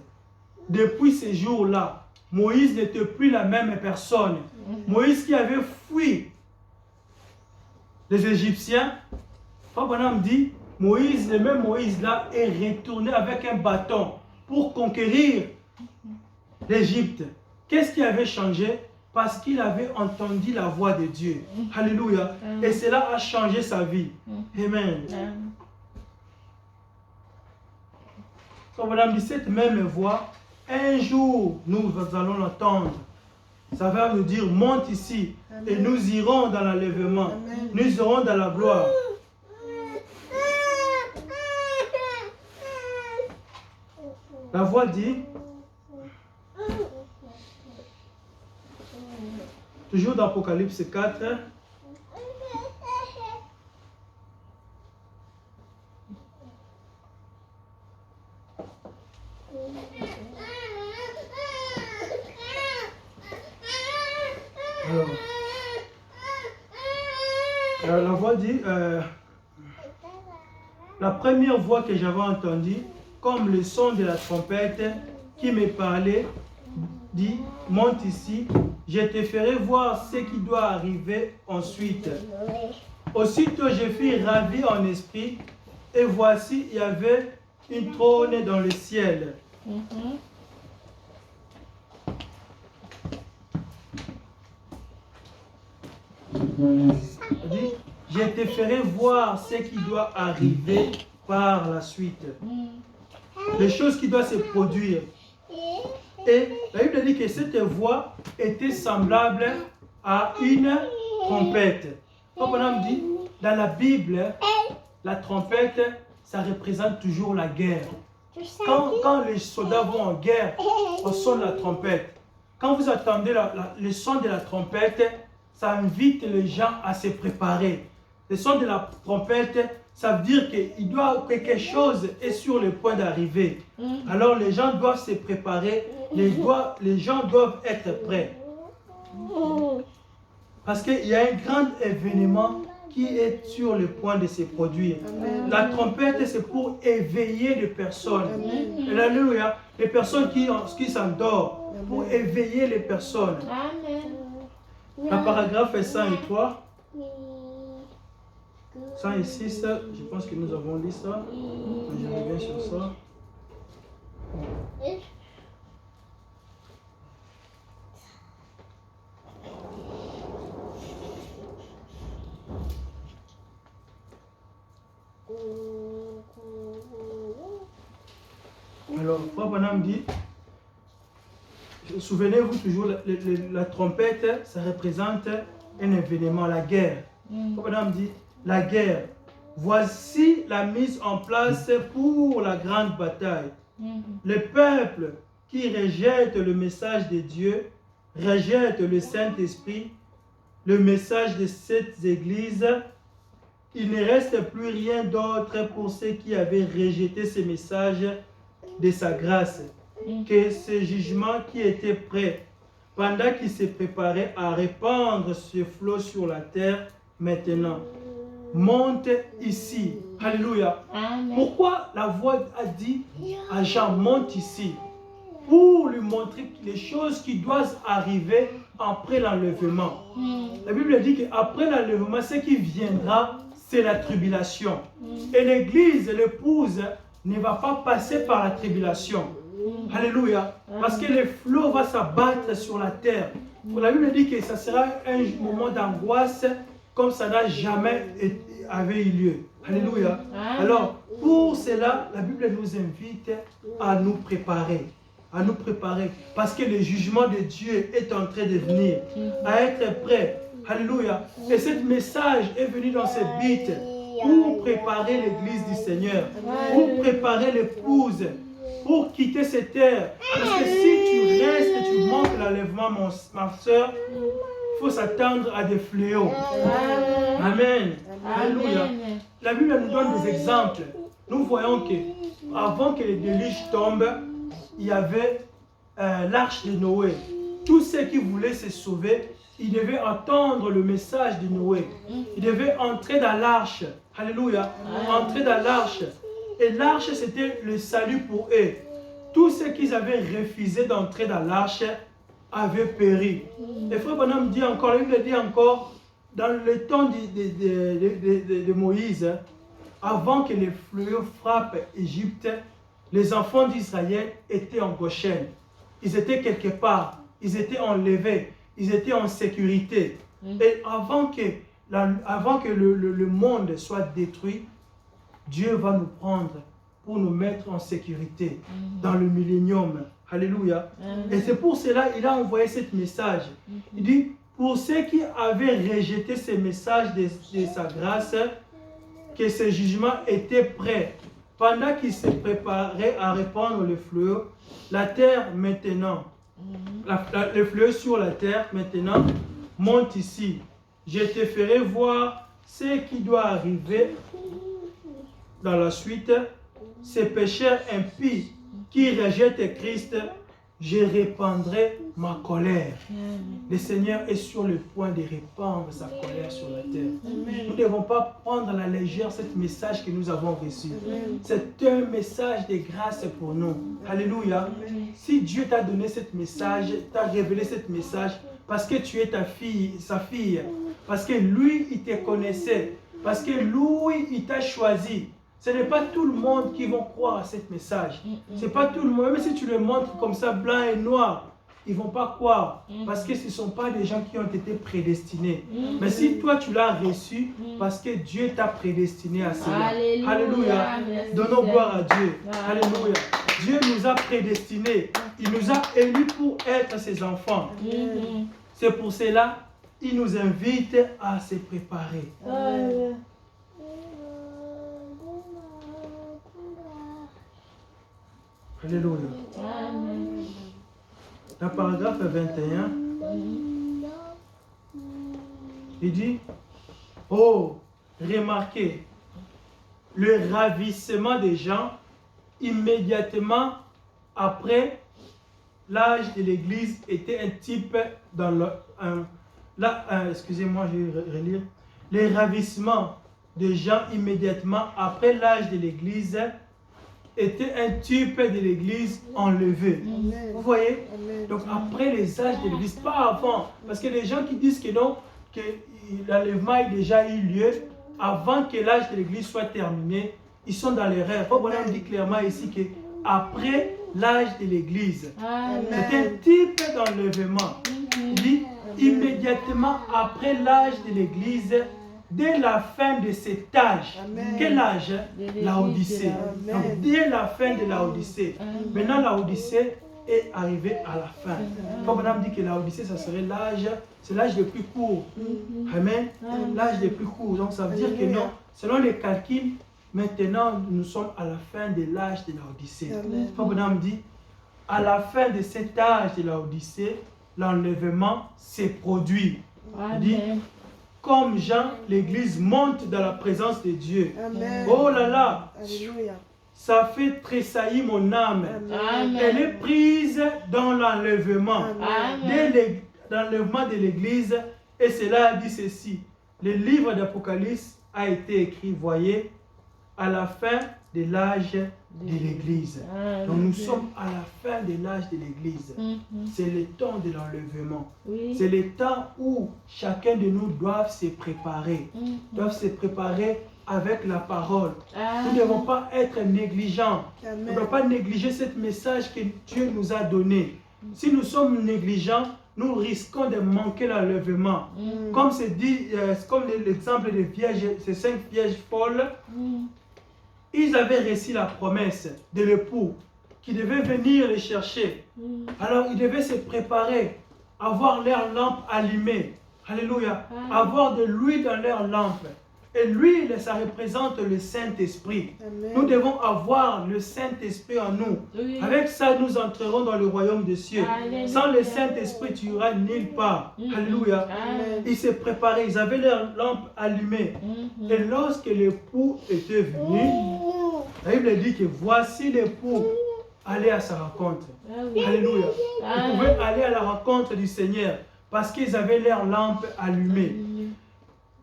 S1: Depuis ce jour-là, Moïse n'était plus la même personne. Moïse qui avait fui les Égyptiens, Frère Branham dit, Moïse, le même Moïse-là, est retourné avec un bâton pour conquérir l'Égypte. Qu'est-ce qui avait changé? Parce qu'il avait entendu la voix de Dieu. Alléluia. Et cela a changé sa vie. Amen. Frère Branham dit, cette même voix, un jour, nous allons l'entendre. Ça va nous dire, monte ici. Amen. Et nous irons dans l'enlèvement. Nous irons dans la gloire. La voix dit, Toujours dans Apocalypse 4. Alors la voix dit, la première voix que j'avais entendue, comme le son de la trompette qui me parlait, dit, monte ici, je te ferai voir ce qui doit arriver ensuite. Aussitôt je fus ravi en esprit, et voici, il y avait une trône dans le ciel. Dit, je te ferai voir ce qui doit arriver par la suite. Les choses qui doivent se produire. Et la Bible dit que cette voix était semblable à une trompette. Comme on dit, dans la Bible, la trompette, ça représente toujours la guerre. Quand les soldats vont en guerre, on sonne la trompette. Quand vous attendez le son de la trompette, ça invite les gens à se préparer. Le son de la trompette, ça veut dire que quelque chose est sur le point d'arriver. Alors les gens doivent se préparer, les gens doivent être prêts. Parce qu'il y a un grand événement qui est sur le point de se produire. La trompette, c'est pour éveiller les personnes. Alléluia. Les personnes qui s'endorment, pour éveiller les personnes. La paragraphe est 103. 106, je pense que nous avons lu ça. Je reviens sur ça. Alors, Frère Branham dit, souvenez-vous toujours, la trompette, ça représente un événement, la guerre. Frère Branham dit, la guerre, voici la mise en place pour la grande bataille. Le peuple qui rejette le message de Dieu, rejette le Saint-Esprit, le message de cette église, il ne reste plus rien d'autre pour ceux qui avaient rejeté ce message de sa grâce, que ce jugement qui était prêt, pendant qu'il se préparait à répandre ce flot sur la terre, maintenant, monte ici. Alléluia.
S2: Amen.
S1: Pourquoi la voix a dit à Jean, monte ici? Pour lui montrer les choses qui doivent arriver après l'enlèvement. La Bible dit qu'après l'enlèvement, ce qui viendra, c'est la tribulation. Et l'église, l'épouse, ne va pas passer par la tribulation. Alléluia. Parce que le flot va s'abattre sur la terre. La Bible dit que ça sera un moment d'angoisse comme ça n'a jamais avait eu lieu. Alléluia. Alors, pour cela, la Bible nous invite à nous préparer. À nous préparer. Parce que le jugement de Dieu est en train de venir. À être prêt. Alléluia. Et ce message est venu dans cette bite pour préparer l'église du Seigneur. Pour préparer l'épouse. Pour quitter cette terre. Parce que si tu restes et tu manques l'enlèvement, ma soeur, il faut s'attendre à des fléaux. Amen. Alléluia. La Bible nous donne des exemples. Nous voyons que avant que le déluge tombe, il y avait l'arche de Noé. Tous ceux qui voulaient se sauver, ils devaient entendre le message de Noé. Ils devaient entrer dans l'arche. Alléluia. Entrer dans l'arche. Et l'arche, c'était le salut pour eux. Tous ceux qui avaient refusé d'entrer dans l'arche avaient péri. Et Frère Branham dit encore, la Bible dit encore, dans le temps de Moïse, avant que les fléaux frappent Égypte, les enfants d'Israël étaient en Goshen. Ils étaient quelque part, ils étaient enlevés, ils étaient en sécurité. Et avant que le monde soit détruit, Dieu va nous prendre pour nous mettre en sécurité dans le millénium. Alléluia. Et c'est pour cela qu'il a envoyé ce message. Il dit, pour ceux qui avaient rejeté ce message de sa grâce, que ce jugement était prêt. Pendant qu'il se préparait à répandre le fleuve, la terre maintenant, le fleuve sur la terre maintenant, monte ici. Je te ferai voir ce qui doit arriver dans la suite. Ces pécheurs impies qui rejettent Christ, je répandrai ma colère. Le Seigneur est sur le point de répandre sa colère sur la terre. Nous ne devons pas prendre à la légère ce message que nous avons reçu. C'est un message de grâce pour nous. Alléluia. Si Dieu t'a donné ce message, t'a révélé ce message, parce que tu es sa fille, parce que lui, il te connaissait, parce que lui, il t'a choisi. Ce n'est pas tout le monde qui va croire à ce message. Ce n'est pas tout le monde. Même si tu le montres comme ça, blanc et noir, ils ne vont pas croire. Parce que ce ne sont pas des gens qui ont été prédestinés. Mais si toi, tu l'as reçu, parce que Dieu t'a prédestiné à cela. Alléluia. Alléluia. Donnons gloire à Dieu. Alléluia. Dieu nous a prédestinés. Il nous a élus pour être ses enfants. C'est pour cela qu'il nous invite à se préparer. Alléluia. Dans le paragraphe 21, il dit, oh, remarquez, le ravissement des gens immédiatement après l'âge de l'Église était un type dans le... excusez-moi, je vais relire. Le ravissement des gens immédiatement après l'âge de l'Église était un type de l'Église enlevée. Amen. Vous voyez? Amen. Donc après les âges de l'Église, pas avant. Parce que les gens qui disent que non, que l'enlèvement a déjà eu lieu avant que l'âge de l'Église soit terminé, ils sont dans l'erreur. Paul dit clairement ici que après l'âge de l'Église, c'est un type d'enlèvement. Il dit immédiatement après l'âge de l'Église, dès la fin de cet âge. Amen. Quel âge? La Odyssée. Donc, dès la fin de la Odyssée. Maintenant, la Odyssée est arrivée à la fin. Comme on a dit que la Odyssée, ça serait l'âge, c'est l'âge le plus court. Amen. L'âge le plus court. Donc, ça veut dire que non, selon les calculs, maintenant, nous sommes à la fin de l'âge de la Odyssée. Comme on a dit, à la fin de cet âge de la Odyssée, l'enlèvement s'est produit. Il dit, comme Jean, l'Église monte dans la présence de Dieu. Amen. Oh là là, alléluia. Ça fait tressaillir mon âme. Amen. Elle est prise dans l'enlèvement. Dans l'enlèvement de l'Église. Et cela dit ceci. Le livre d'Apocalypse a été écrit, voyez, à la fin de l'âge de l'Église. Donc nous sommes à la fin de l'âge de l'Église. C'est le temps de l'enlèvement. C'est le temps où chacun de nous doit se préparer. Doit se préparer avec la parole. Nous ne devons pas être négligents. On ne doit pas négliger ce message que Dieu nous a donné. Si nous sommes négligents, nous risquons de manquer l'enlèvement. Comme c'est dit, comme l'exemple des vierges, ces 5 vierges folles, ils avaient reçu la promesse de l'époux qui devait venir les chercher. Alors ils devaient se préparer, avoir leur lampe allumée. Alléluia. Avoir de l'huile dans leur lampe. Et l'huile, ça représente le Saint-Esprit. Nous devons avoir le Saint-Esprit en nous. Avec ça, nous entrerons dans le royaume des cieux. Sans le Saint-Esprit, tu iras nulle part. Alléluia. Ils se préparaient, ils avaient leur lampe allumée. Et lorsque l'époux était venu, la Bible dit que voici l'époux aller à sa rencontre. Alléluia. Ils pouvaient aller à la rencontre du Seigneur parce qu'ils avaient leur lampe allumée.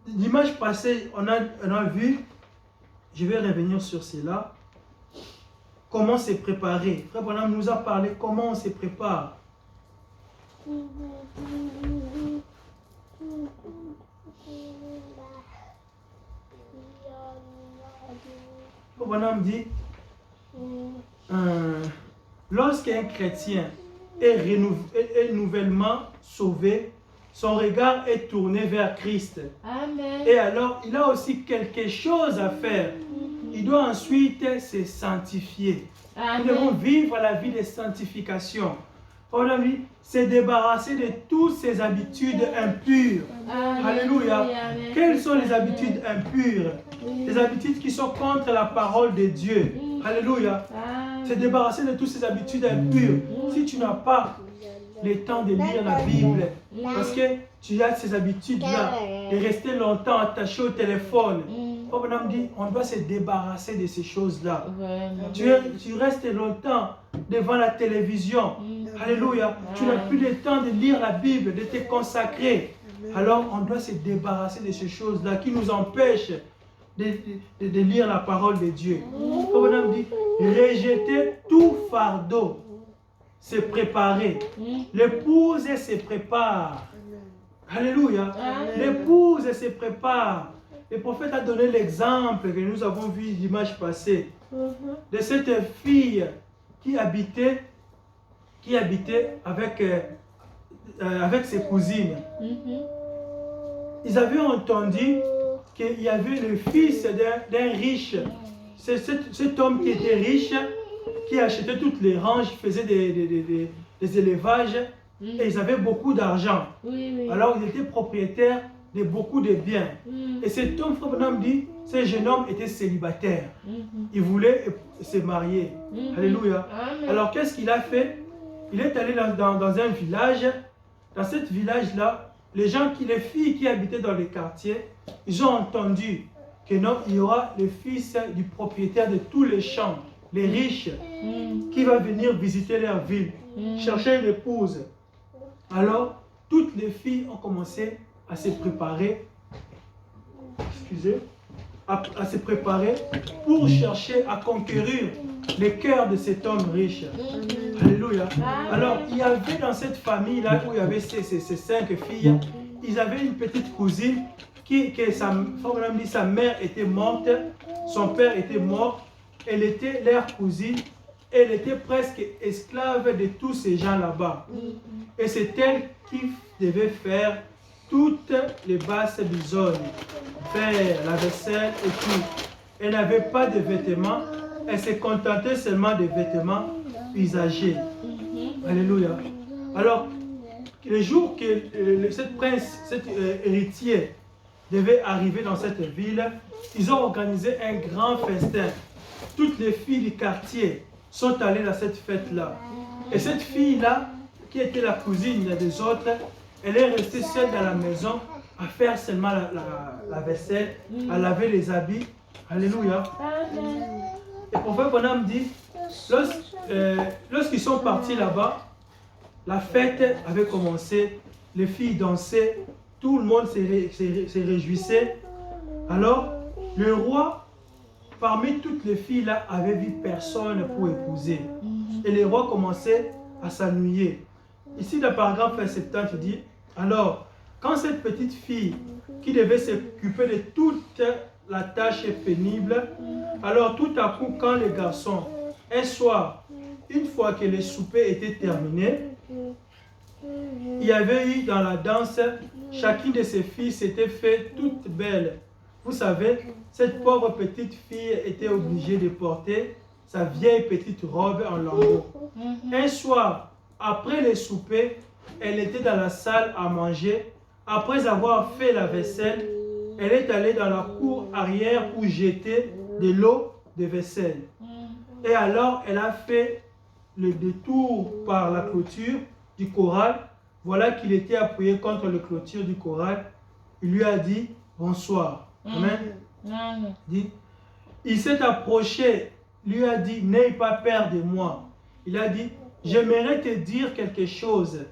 S1: Dimanche passé, on a vu, je vais revenir sur cela, comment se préparer. Frère Branham nous a parlé comment on se prépare. Frère Branham dit, lorsqu'un chrétien est nouvellement sauvé, son regard est tourné vers Christ. Amen. Et alors, il a aussi quelque chose à faire. Il doit ensuite se sanctifier. Amen. Nous devons vivre la vie de sanctification. Se débarrasser de toutes ces habitudes impures. Amen. Alléluia. Amen. Quelles sont les habitudes impures? Les habitudes qui sont contre la parole de Dieu. Alléluia. Se débarrasser de toutes ces habitudes impures. Si tu n'as pas le temps de lire la Bible. Parce que tu as ces habitudes-là de rester longtemps attaché au téléphone. Papa Nam dit, on doit se débarrasser de ces choses-là. Tu restes longtemps devant la télévision. Alléluia. Tu n'as plus le temps de lire la Bible, de te consacrer. Alors, on doit se débarrasser de ces choses-là qui nous empêchent de lire la parole de Dieu. Papa Nam dit, rejeter tout fardeau, se préparer. L'épouse se prépare. Alléluia. L'épouse se prépare. Le prophète a donné l'exemple que nous avons vu dimanche passé de cette fille qui habitait avec ses cousines. Ils avaient entendu qu'il y avait le fils d'un riche. C'est cet homme qui était riche, qui achetait toutes les ranges, faisait des élevages, et ils avaient beaucoup d'argent. Alors ils étaient propriétaires de beaucoup de biens. Et cet homme, Frère Branham dit, ce jeune homme était célibataire. Il voulait se marier. Alléluia. Alors qu'est-ce qu'il a fait? Il est allé dans un village. Dans ce village-là, les filles qui habitaient dans les quartiers, ils ont entendu que non, il y aura le fils du propriétaire de tous les champs, les riches, qui va venir visiter leur ville, chercher une épouse. Alors, toutes les filles ont commencé à se préparer, à se préparer pour chercher à conquérir le cœur de cet homme riche. Alléluia. Alors, il y avait dans cette famille-là où il y avait ces 5 filles, ils avaient une petite cousine sa mère était morte, son père était mort, elle était leur cousine, elle était presque esclave de tous ces gens là-bas. Et c'est elle qui devait faire toutes les basses besognes, faire la vaisselle et tout. Elle n'avait pas de vêtements, elle se contentait seulement des vêtements usagés. Alléluia. Alors, le jour que cet héritier devait arriver dans cette ville, ils ont organisé un grand festin. Toutes les filles du quartier sont allées dans cette fête-là. Et cette fille-là, qui était la cousine des autres, elle est restée seule dans la maison à faire seulement la vaisselle, à laver les habits. Alléluia. Et le prophète Branham dit, lorsqu'ils sont partis là-bas, la fête avait commencé, les filles dansaient, tout le monde se réjouissait. Alors, le roi, parmi toutes les filles là, avait vu personne pour épouser. Et le roi commençait à s'ennuyer. Ici, dans le paragraphe 70, il dit, alors, quand cette petite fille qui devait s'occuper de toute la tâche pénible, alors tout à coup, quand les garçons, un soir, une fois que le souper était terminé, il y avait eu dans la danse, chacune de ces filles s'était fait toute belle. Vous savez, cette pauvre petite fille était obligée de porter sa vieille petite robe en lambeaux. Un soir, après le souper, elle était dans la salle à manger. Après avoir fait la vaisselle, elle est allée dans la cour arrière pour jeter de l'eau de vaisselle. Et alors, elle a fait le détour par la clôture du corral. Voilà qu'il était appuyé contre la clôture du corral. Il lui a dit bonsoir. Amen. Il s'est approché, lui a dit, n'aie pas peur de moi. Il a dit, j'aimerais te dire quelque chose.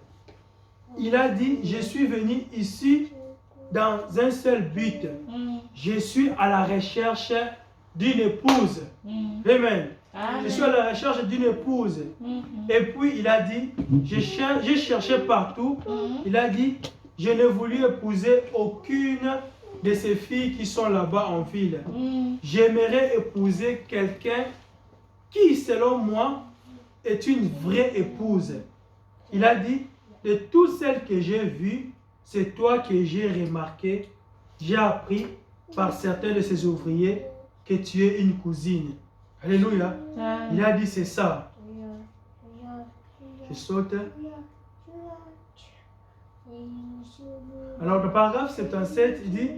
S1: Il a dit, je suis venu ici dans un seul but. Je suis à la recherche d'une épouse. Amen. Je suis à la recherche d'une épouse. Et puis il a dit, j'ai cherché partout. Il a dit, je n'ai voulu épouser aucune de ces filles qui sont là-bas en ville. J'aimerais épouser quelqu'un qui, selon moi, est une vraie épouse. Il a dit, de toutes celles que j'ai vues, c'est toi que j'ai remarqué, j'ai appris par certains de ces ouvriers que tu es une cousine. Alléluia. Il a dit, c'est ça. Je saute. Alors, dans le paragraphe 77, il dit,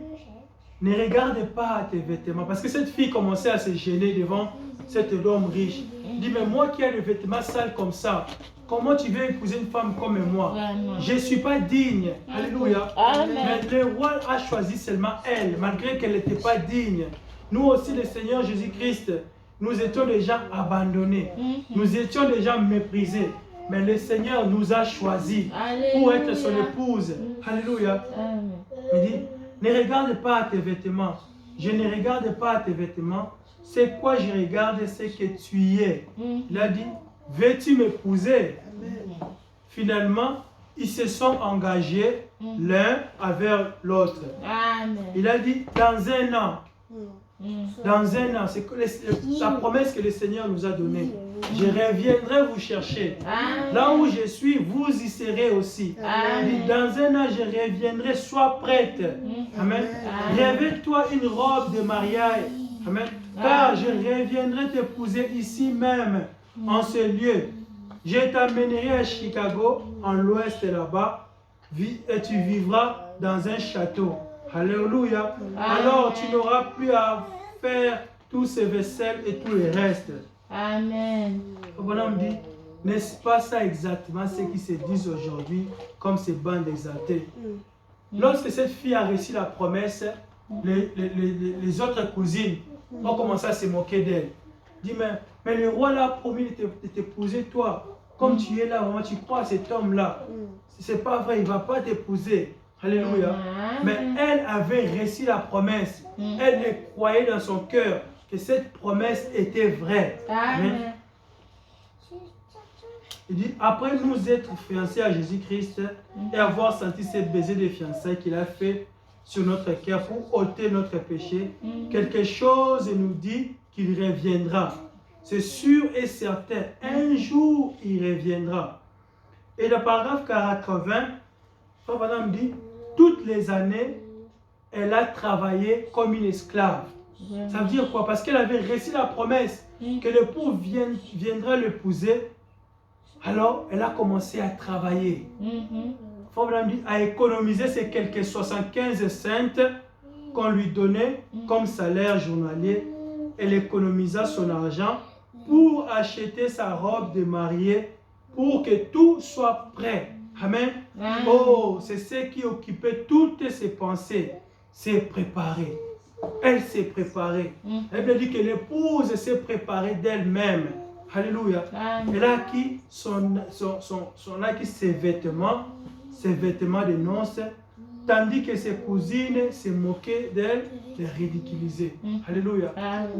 S1: ne regarde pas tes vêtements. Parce que cette fille commençait à se gêner devant cet homme riche. Il dit, mais moi qui ai des vêtements sales comme ça, comment tu veux épouser une femme comme moi?
S2: Vraiment.
S1: Je ne suis pas digne. Alléluia.
S2: Amen.
S1: Mais le roi a choisi seulement elle, malgré qu'elle n'était pas digne. Nous aussi, le Seigneur Jésus-Christ, nous étions des gens abandonnés. Nous étions des gens méprisés. Mais le Seigneur nous a choisis pour être son épouse. Alléluia.
S2: Amen.
S1: Il dit, ne regarde pas à tes vêtements. Je ne regarde pas à tes vêtements. C'est quoi je regarde, c'est que tu es. Il a dit, veux-tu m'épouser? Finalement, ils se sont engagés l'un envers l'autre. Il a dit, dans un an. Dans un an, c'est la promesse que le Seigneur nous a donnée. Je reviendrai vous chercher. Là où je suis, vous y serez aussi. Il dit, dans un an, je reviendrai, sois prête. Amen. Revêt-toi une robe de mariage. Amen. Car je reviendrai t'épouser ici même, en ce lieu. Je t'amènerai à Chicago, en l'ouest là-bas, et tu vivras dans un château. Alléluia. Alors tu n'auras plus à faire tous ces vaisselles et tout le reste.
S2: Amen.
S1: Voilà, on me dit, n'est-ce pas ça exactement ce qui se dit aujourd'hui comme ces bandes exaltées? Lorsque cette fille a reçu la promesse, les autres cousines ont commencé à se moquer d'elle. Dit, mais le roi l'a promis de t'épouser toi. Comme tu es là, vraiment, tu crois à cet homme-là. C'est pas vrai, il ne va pas t'épouser. Alléluia. Mais elle avait reçu la promesse. Elle croyait dans son cœur que cette promesse était vraie. Amen. Il dit, après nous être fiancés à Jésus-Christ et avoir senti ce baiser de fiançailles qu'il a fait sur notre cœur pour ôter notre péché, quelque chose nous dit qu'il reviendra. C'est sûr et certain, un jour il reviendra. Et le paragraphe 80, Frère Branham dit, toutes les années, elle a travaillé comme une esclave. Ça veut dire quoi? Parce qu'elle avait reçu la promesse que l'époux viendra l'épouser. Alors, elle a commencé à travailler. Frère Branham dit, à économiser ces quelques 75 cents qu'on lui donnait comme salaire journalier. Elle économisa son argent pour acheter sa robe de mariée, pour que tout soit prêt. Amen. Oh, c'est ce qui occupait toutes ses pensées. C'est préparer. Elle s'est préparée. Elle veut dire que l'épouse s'est préparée d'elle-même. Alléluia. Elle a acquis, ses vêtements de noces, tandis que ses cousines se moquaient d'elle, les ridiculisaient. Alléluia.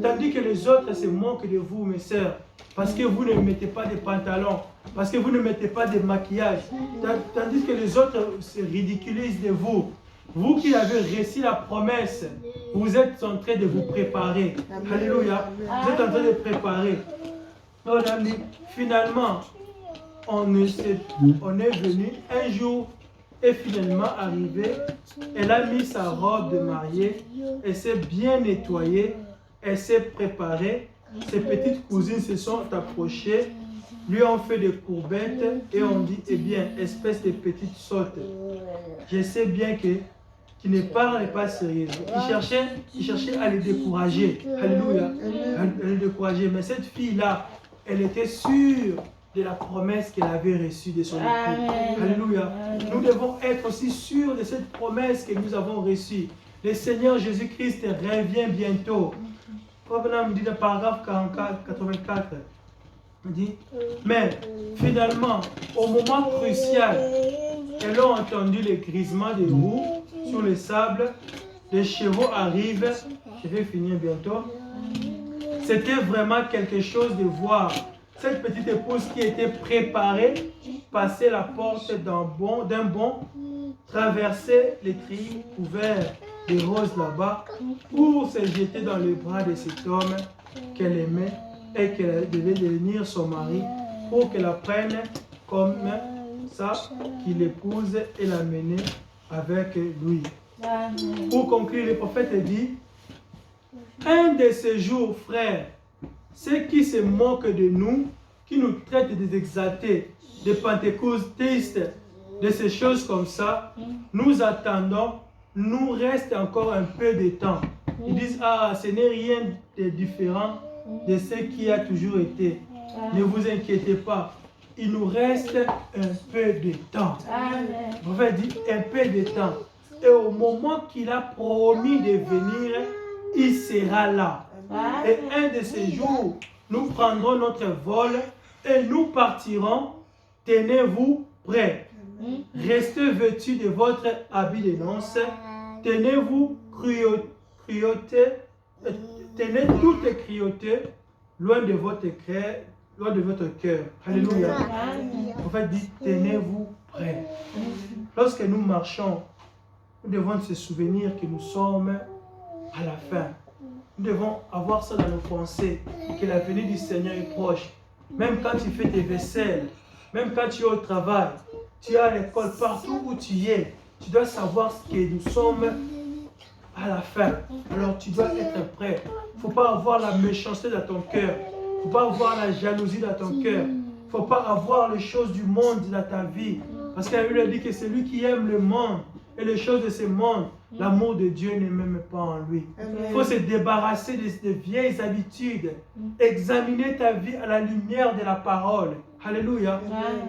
S1: Tandis que les autres se moquent de vous, mes sœurs, parce que vous ne mettez pas de pantalons, parce que vous ne mettez pas de maquillage. Tandis que les autres se ridiculisent de vous. Vous qui avez reçu la promesse, vous êtes en train de vous préparer. Alléluia. Vous êtes en train de préparer. Finalement, on est venu un jour et finalement arrivé. Elle a mis sa robe de mariée, elle s'est bien nettoyée, elle s'est préparée. Ses petites cousines se sont approchées, lui ont fait des courbettes et on dit, eh bien, espèce de petite sotte. Je sais bien que qui ne parle pas sérieusement. Il cherchait à les décourager. Alléluia. À les décourager. Mais cette fille-là, elle était sûre de la promesse qu'elle avait reçue de son époux. Alléluia. Nous devons être aussi sûrs de cette promesse que nous avons reçue. Le Seigneur Jésus-Christ revient bientôt. Problème dit dans le paragraphe 84. Il dit, mais finalement, au moment crucial, elles ont entendu le grisement des roues sur le sable, les chevaux arrivent, je vais finir bientôt. C'était vraiment quelque chose de voir cette petite épouse qui était préparée, passer la porte d'un bond, traverser les treillis couverts de roses là-bas pour se jeter dans les bras de cet homme qu'elle aimait et qu'elle devait devenir son mari pour qu'elle la prenne comme ça, qu'il l'épouse et l'amène avec lui. Pour conclure, le prophète dit, un de ces jours, frères, ceux qui se moquent de nous, qui nous traitent des exaltés, des pentecôtistes, de ces choses comme ça, nous attendons, nous reste encore un peu de temps. Ils disent, ah, ce n'est rien de différent de ce qui a toujours été. Ne vous inquiétez pas. il nous reste un peu de temps.
S2: Amen.
S1: Le prophète dit un peu de temps. Et au moment qu'il a promis de venir, il sera là.
S2: Amen.
S1: Et un de ces jours, nous prendrons notre vol et nous partirons. Tenez-vous prêts. Restez vêtus de votre habit de noces. Tenez-vous cruauté. Tenez toutes les cruautés loin de votre cœur. Alléluia. Le prophète dit, tenez-vous prêts. Lorsque nous marchons, nous devons se souvenir que nous sommes à la fin. Nous devons avoir ça dans nos pensées, que la venue du Seigneur est proche. Même quand tu fais tes vaisselles, même quand tu es au travail, tu es à l'école, partout où tu es, tu dois savoir que nous sommes à la fin. Alors tu dois être prêt. Il ne faut pas avoir la méchanceté dans ton cœur. Il ne faut pas avoir la jalousie dans ton cœur. Il ne faut pas avoir les choses du monde dans ta vie. Parce que la Bible dit que celui qui aime le monde et les choses de ce monde, l'amour de Dieu n'est même pas en lui. Il faut se débarrasser des vieilles habitudes. Examiner ta vie à la lumière de la parole. Alléluia.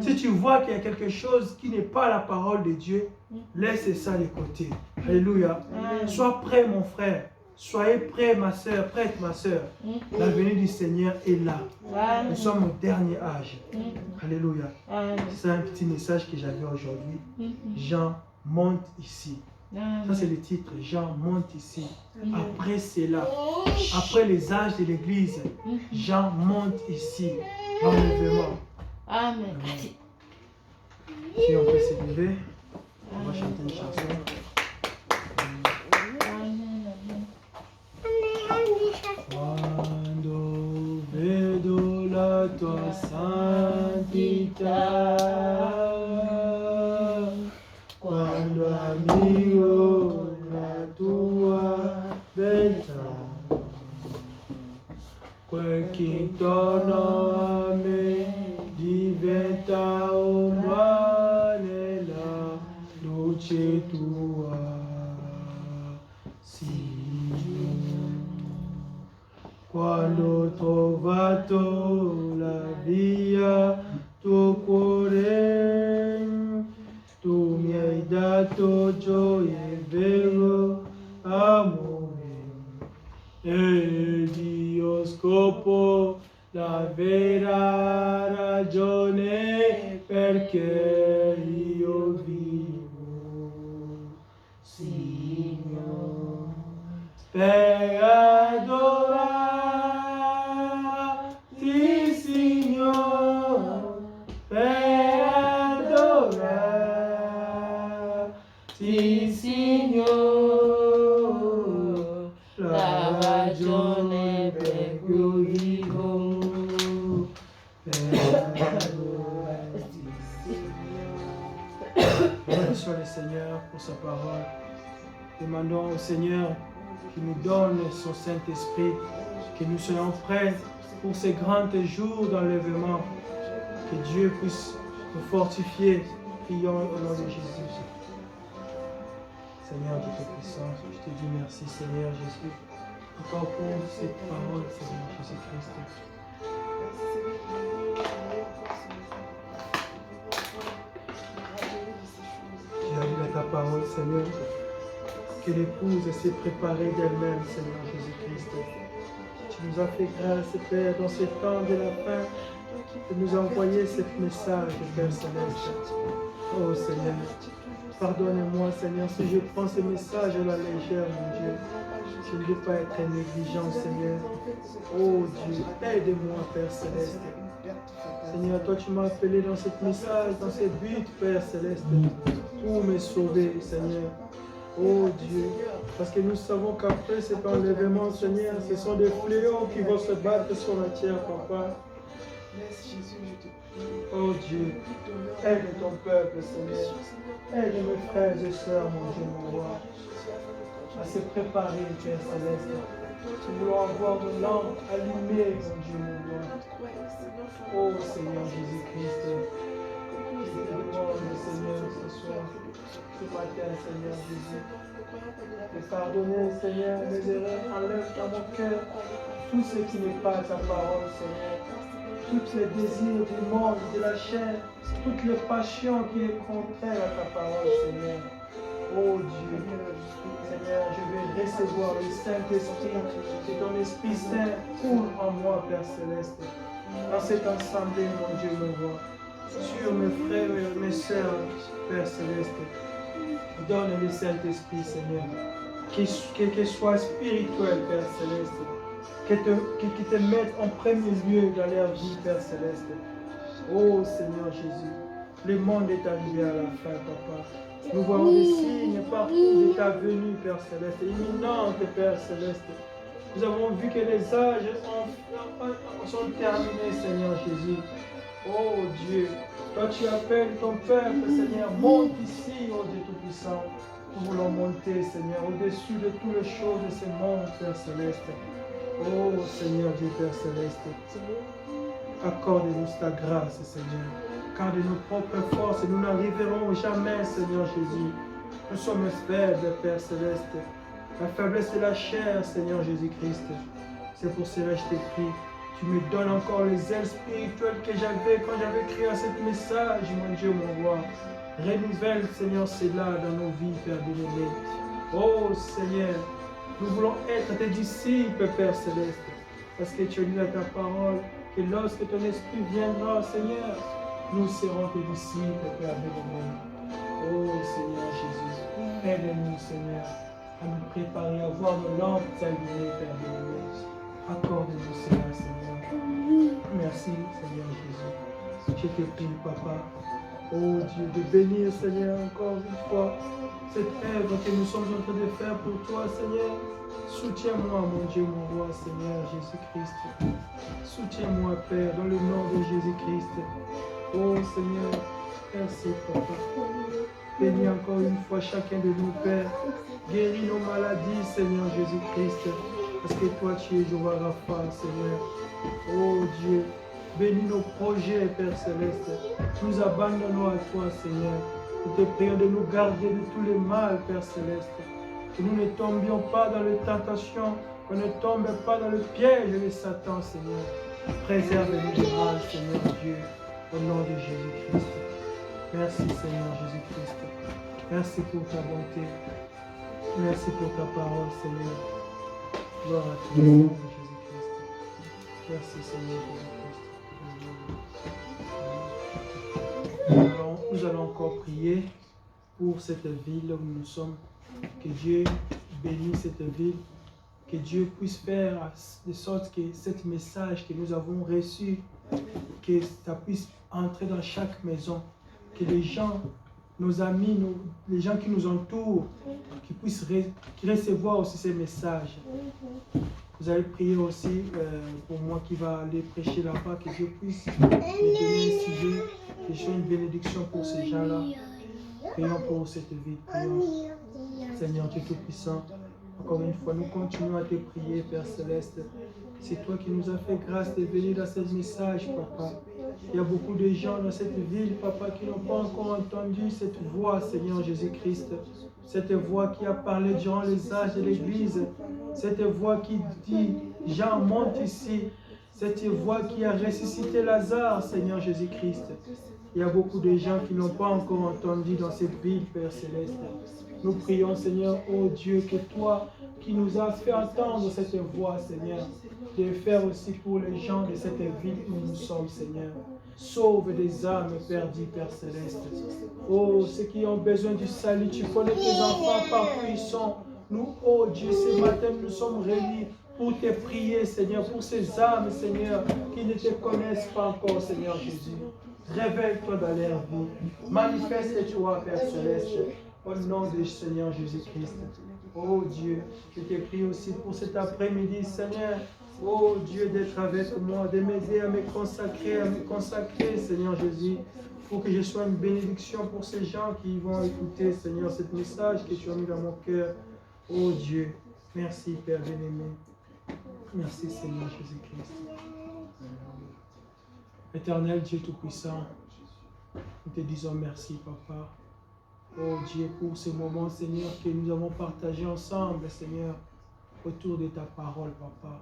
S1: Si tu vois qu'il y a quelque chose qui n'est pas la parole de Dieu, laisse ça de côté. Alléluia. Sois prêt, mon frère. Soyez prêt, ma soeur, prête, ma soeur. La venue du Seigneur est là. Nous sommes au dernier âge. Alléluia. C'est un petit message que j'avais aujourd'hui. Jean monte ici. Ça, c'est le titre. Jean monte ici. Après cela, après les âges de l'Église, Jean monte ici. L'enlèvement.
S2: Amen.
S1: Si on peut se lever, on va chanter une chanson. Quando vedo la tua santità, quando ammiro la tua beltà, quel che intorno a me diventa umane la luce tua, Signore. Quando ho trovato la via, tuo cuore, tu mi hai dato gioia e vero amore. Ed io scopro la vera ragione perché io vivo, Signore, per adorarti, Signore, per adorarti, Signore, la ragione per cui vivo, per adorarti. Bénissons le Seigneur pour sa parole. Demandons au Seigneur qu'il nous donne son Saint-Esprit, que nous soyons prêts pour ces grands jours d'enlèvement, que Dieu puisse nous fortifier. Prions au nom de Jésus. Seigneur de toute puissance, je te dis merci, Seigneur Jésus, encore pour cette parole, Seigneur Jésus-Christ. Tu as dit dans ta parole, Seigneur, que l'épouse s'est préparée d'elle-même, Seigneur Jésus-Christ. Tu nous as fait grâce, Père, dans ce temps de la fin, de nous envoyer ce message, Père Céleste. Oh Seigneur, pardonne-moi, Seigneur, si je prends ce message à la légère, mon Dieu. Je ne veux pas être négligent, Seigneur. Oh Dieu, aide-moi, Père Céleste. Seigneur, toi tu m'as appelé dans ce message, dans ce but, Père Céleste, pour me sauver, Seigneur. Oh Dieu, parce que nous savons qu'après cet enlèvement, Seigneur, ce sont des fléaux qui vont se battre sur la terre, Papa. Oh Dieu, aide ton peuple, Seigneur. Aide mes frères et sœurs, mon Dieu, mon roi, à se préparer, Père Céleste. Nous voulons avoir nos lampes allumées, mon Dieu, mon roi. Oh Seigneur Jésus-Christ, je te demande, Seigneur, ce soir, ce matin, Seigneur Jésus, de pardonner, Seigneur, mes erreurs, enlève dans mon cœur tout ce qui n'est pas ta parole, Seigneur. tous les désirs du monde, de la chair, toutes les passions qui est contraire à ta parole, Seigneur. Oh Dieu, Seigneur, je vais recevoir le Saint-Esprit, que ton Esprit Saint coule en moi, Père Céleste. Dans cette assemblée, mon Dieu, mon roi, sur mes frères et mes sœurs, Père Céleste, donne le Saint-Esprit, Seigneur, qu'il soit spirituel, Père Céleste, qui te mette en premier lieu dans leur vie, Père Céleste. Oh Seigneur Jésus, le monde est arrivé à la fin, Papa. Nous voyons des signes partout de ta venue, Père Céleste, imminente, Père Céleste. Nous avons vu que les âges sont terminés, Seigneur Jésus. Oh Dieu, toi tu appelles ton peuple, Seigneur, monte ici, oh Dieu Tout-Puissant. Nous voulons monter, Seigneur, au-dessus de toutes les choses de ce monde, Père Céleste. Oh Seigneur Dieu, Père Céleste, accorde-nous ta grâce, Seigneur. Car de nos propres forces, nous n'arriverons jamais, Seigneur Jésus. Nous sommes faibles, Père Céleste. La faiblesse de la chair, Seigneur Jésus-Christ. C'est pour cela que je te prie. Tu me donnes encore les ailes spirituelles que j'avais quand j'avais créé ce message, mon Dieu, mon roi. Renouvelle, Seigneur, cela dans nos vies, Père bien-aimé. Oh Seigneur, nous voulons être tes disciples, Père Céleste. Parce que tu as dit à ta parole que lorsque ton esprit viendra, Seigneur, nous serons tes disciples, Père bien-aimé. Oh Seigneur Jésus, aide-nous, Seigneur, à nous préparer à voir nos lampes allumées, Père bien-aimé. Accorde-nous cela, Seigneur. Merci, Seigneur Jésus. Je te prie, Papa. Oh Dieu, de bénir, Seigneur, encore une fois, cette œuvre que nous sommes en train de faire pour toi, Seigneur. Soutiens-moi, mon Dieu, mon roi, Seigneur Jésus-Christ. Soutiens-moi, Père, dans le nom de Jésus-Christ. Oh Seigneur, merci, Papa. Bénis encore une fois chacun de nous, Père. Guéris nos maladies, Seigneur Jésus-Christ. Parce que toi, tu es Jéhovah Rapha, Seigneur. Oh Dieu, bénis nos projets, Père Céleste. Nous abandonnons à toi, Seigneur. Nous te prions de nous garder de tous les mal, Père Céleste. Que nous ne tombions pas dans les tentations, qu'on ne tombe pas dans le piège de Satan, Seigneur. Préserve-nous du mal, Seigneur Dieu, au nom de Jésus-Christ. Merci, Seigneur Jésus-Christ. Merci pour ta bonté. Merci pour ta parole, Seigneur. Gloire à toi, Seigneur Jésus-Christ. Merci, Seigneur Jésus-Christ. Nous allons encore prier pour cette ville où nous sommes. Que Dieu bénisse cette ville. Que Dieu puisse faire de sorte que ce message que nous avons reçu, que ça puisse entrer dans chaque maison. Que les gens, nos amis, les gens qui nous entourent, qui puissent recevoir aussi ces messages. Vous allez prier aussi pour moi qui va aller prêcher là-bas, que Dieu puisse me donner un sujet, que je sois une bénédiction pour ces gens-là. Prions pour cette vie. Prions. Seigneur Dieu Tout-Puissant, encore une fois, nous continuons à te prier, Père Céleste. C'est toi qui nous as fait grâce de venir dans ce message, Papa. Il y a beaucoup de gens dans cette ville, Papa, qui n'ont pas encore entendu cette voix, Seigneur Jésus-Christ. Cette voix qui a parlé durant les âges de l'Église. Cette voix qui dit, Jean, monte ici. Cette voix qui a ressuscité Lazare, Seigneur Jésus-Christ. Il y a beaucoup de gens qui n'ont pas encore entendu dans cette ville, Père Céleste. Nous prions, Seigneur, oh Dieu, que toi qui nous as fait entendre cette voix, Seigneur, de faire aussi pour les gens de cette ville où nous sommes, Seigneur. Sauve des âmes perdues, Père Céleste. Oh, ceux qui ont besoin du salut, tu connais tes enfants partout ils sont. Nous, oh Dieu, ce matin, nous sommes réunis pour te prier, Seigneur, pour ces âmes, Seigneur, qui ne te connaissent pas encore, Seigneur Jésus. Révèle-toi dans leur vie. Manifeste-toi, Père Céleste, au nom du Seigneur Jésus-Christ. Oh Dieu, je te prie aussi pour cet après-midi, Seigneur. Oh Dieu, d'être avec moi, de m'aider à me consacrer, Seigneur Jésus, pour que je sois une bénédiction pour ces gens qui vont écouter, Seigneur, ce message que tu as mis dans mon cœur. Oh Dieu, merci Père bien-aimé. Merci Seigneur Jésus-Christ. Éternel Dieu Tout-Puissant, nous te disons merci, Papa. Oh Dieu, pour ce moment, Seigneur, que nous avons partagé ensemble, Seigneur. autour de ta parole, Papa.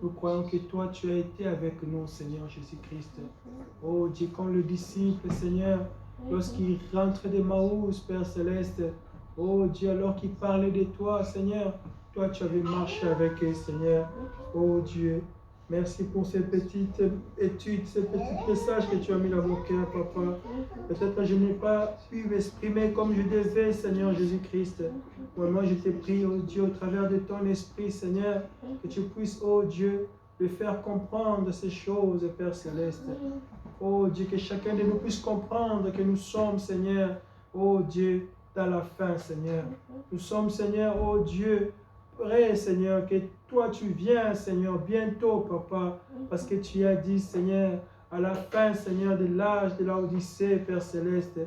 S1: Nous croyons que toi, tu as été avec nous, Seigneur Jésus-Christ. Oh Dieu, comme le disciple, Seigneur, lorsqu'il rentre d'Emmaüs, Père Céleste, oh Dieu, alors qu'il parlait de toi, Seigneur, toi, tu avais marché avec eux, Seigneur. Oh Dieu, merci pour ces petites études, ces petits messages que tu as mis dans mon cœur, Papa. Peut-être que je n'ai pas pu m'exprimer comme je devais, Seigneur Jésus-Christ. Moi, je te prie, oh Dieu, au travers de ton esprit, Seigneur, que tu puisses, oh Dieu, le faire comprendre ces choses, Père Céleste. Oh Dieu, que chacun de nous puisse comprendre que nous sommes, Seigneur, oh Dieu, dans la fin, Seigneur. Nous sommes, Seigneur, oh Dieu, prêts, Seigneur, que toi tu viens, Seigneur, bientôt, Papa, parce que tu as dit, Seigneur, à la fin, Seigneur, de l'âge de l'Odyssée, Père Céleste,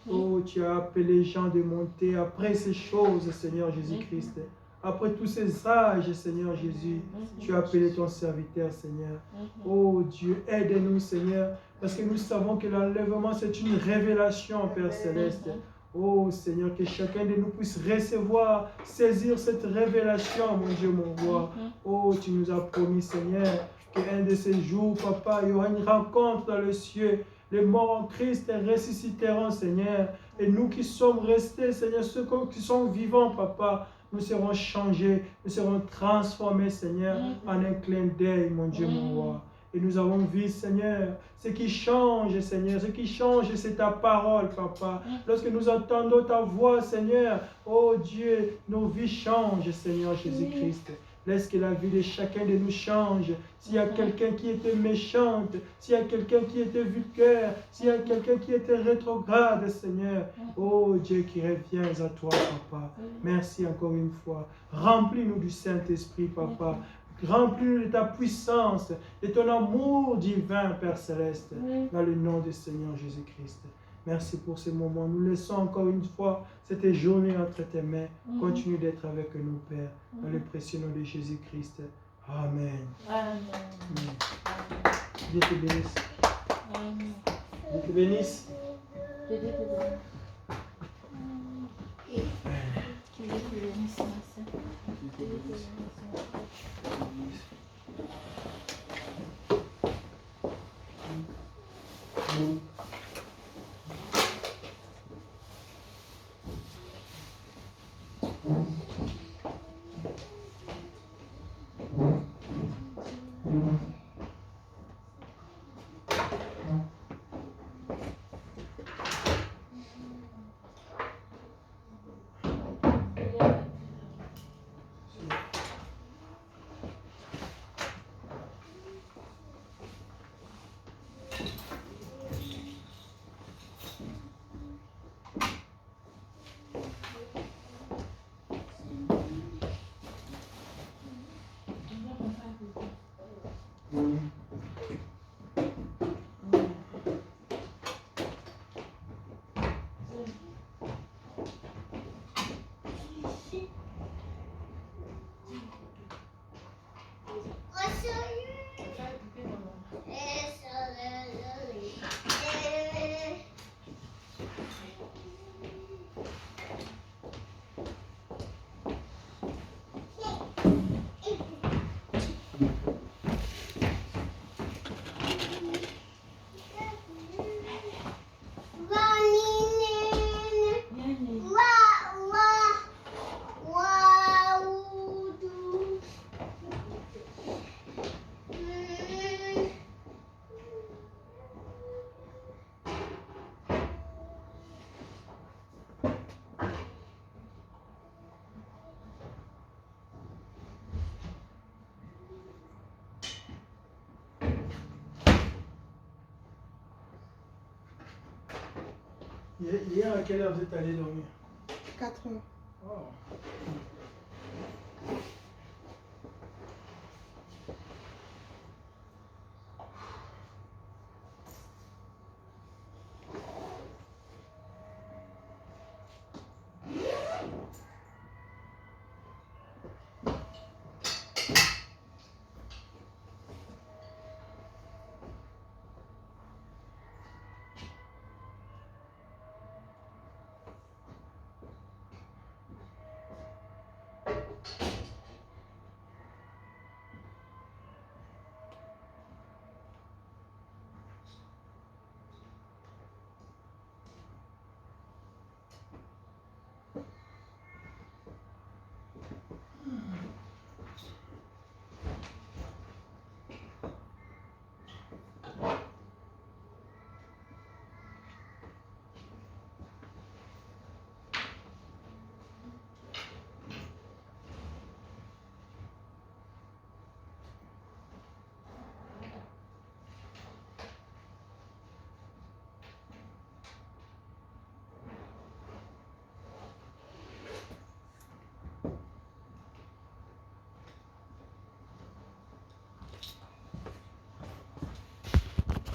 S1: oh, tu as appelé les gens de monter après ces choses, Seigneur Jésus-Christ. Après tous ces âges, Seigneur Jésus, tu as appelé ton serviteur, Seigneur. Oh Dieu, aide-nous, Seigneur, parce que nous savons que l'enlèvement, c'est une révélation, Père Céleste. Oh Seigneur, que chacun de nous puisse recevoir, saisir cette révélation, mon Dieu, mon roi. Oh, tu nous as promis, Seigneur, qu'un de ces jours, Papa, il y aura une rencontre dans le ciel. Les morts en Christ ressusciteront, Seigneur. Et nous qui sommes restés, Seigneur, ceux qui sont vivants, Papa, nous serons changés, nous serons transformés, Seigneur, en un clin d'œil, mon Dieu, mon roi. Et nous avons vu, Seigneur, ce qui change, Seigneur, ce qui change, c'est ta parole, Papa. Lorsque nous entendons ta voix, Seigneur, oh Dieu, nos vies changent, Seigneur Jésus-Christ. Laisse que la vie de chacun de nous change. S'il y a quelqu'un qui était méchante, s'il y a quelqu'un qui était vulgaire, s'il y a quelqu'un qui était rétrograde, Seigneur, oh Dieu, qui reviens à toi, Papa. Merci encore une fois. Remplis-nous du Saint-Esprit, Papa. Remplis-nous de ta puissance, de ton amour divin, Père Céleste, dans le nom du Seigneur Jésus-Christ. Merci pour ce moment. Nous laissons encore une fois cette journée entre tes mains. Continue d'être avec nous, Père, dans le précieux nom de Jésus-Christ. Amen.
S2: Amen.
S1: Dieu te bénisse.
S2: Amen.
S1: Dieu te bénisse.
S2: Que Dieu te bénisse. Que Dieu te bénisse, ma sœur. Que Dieu te bénisse, ma sœur.
S1: Hier, à quelle heure vous êtes allé dormir?
S3: 4 heures.
S1: Oh.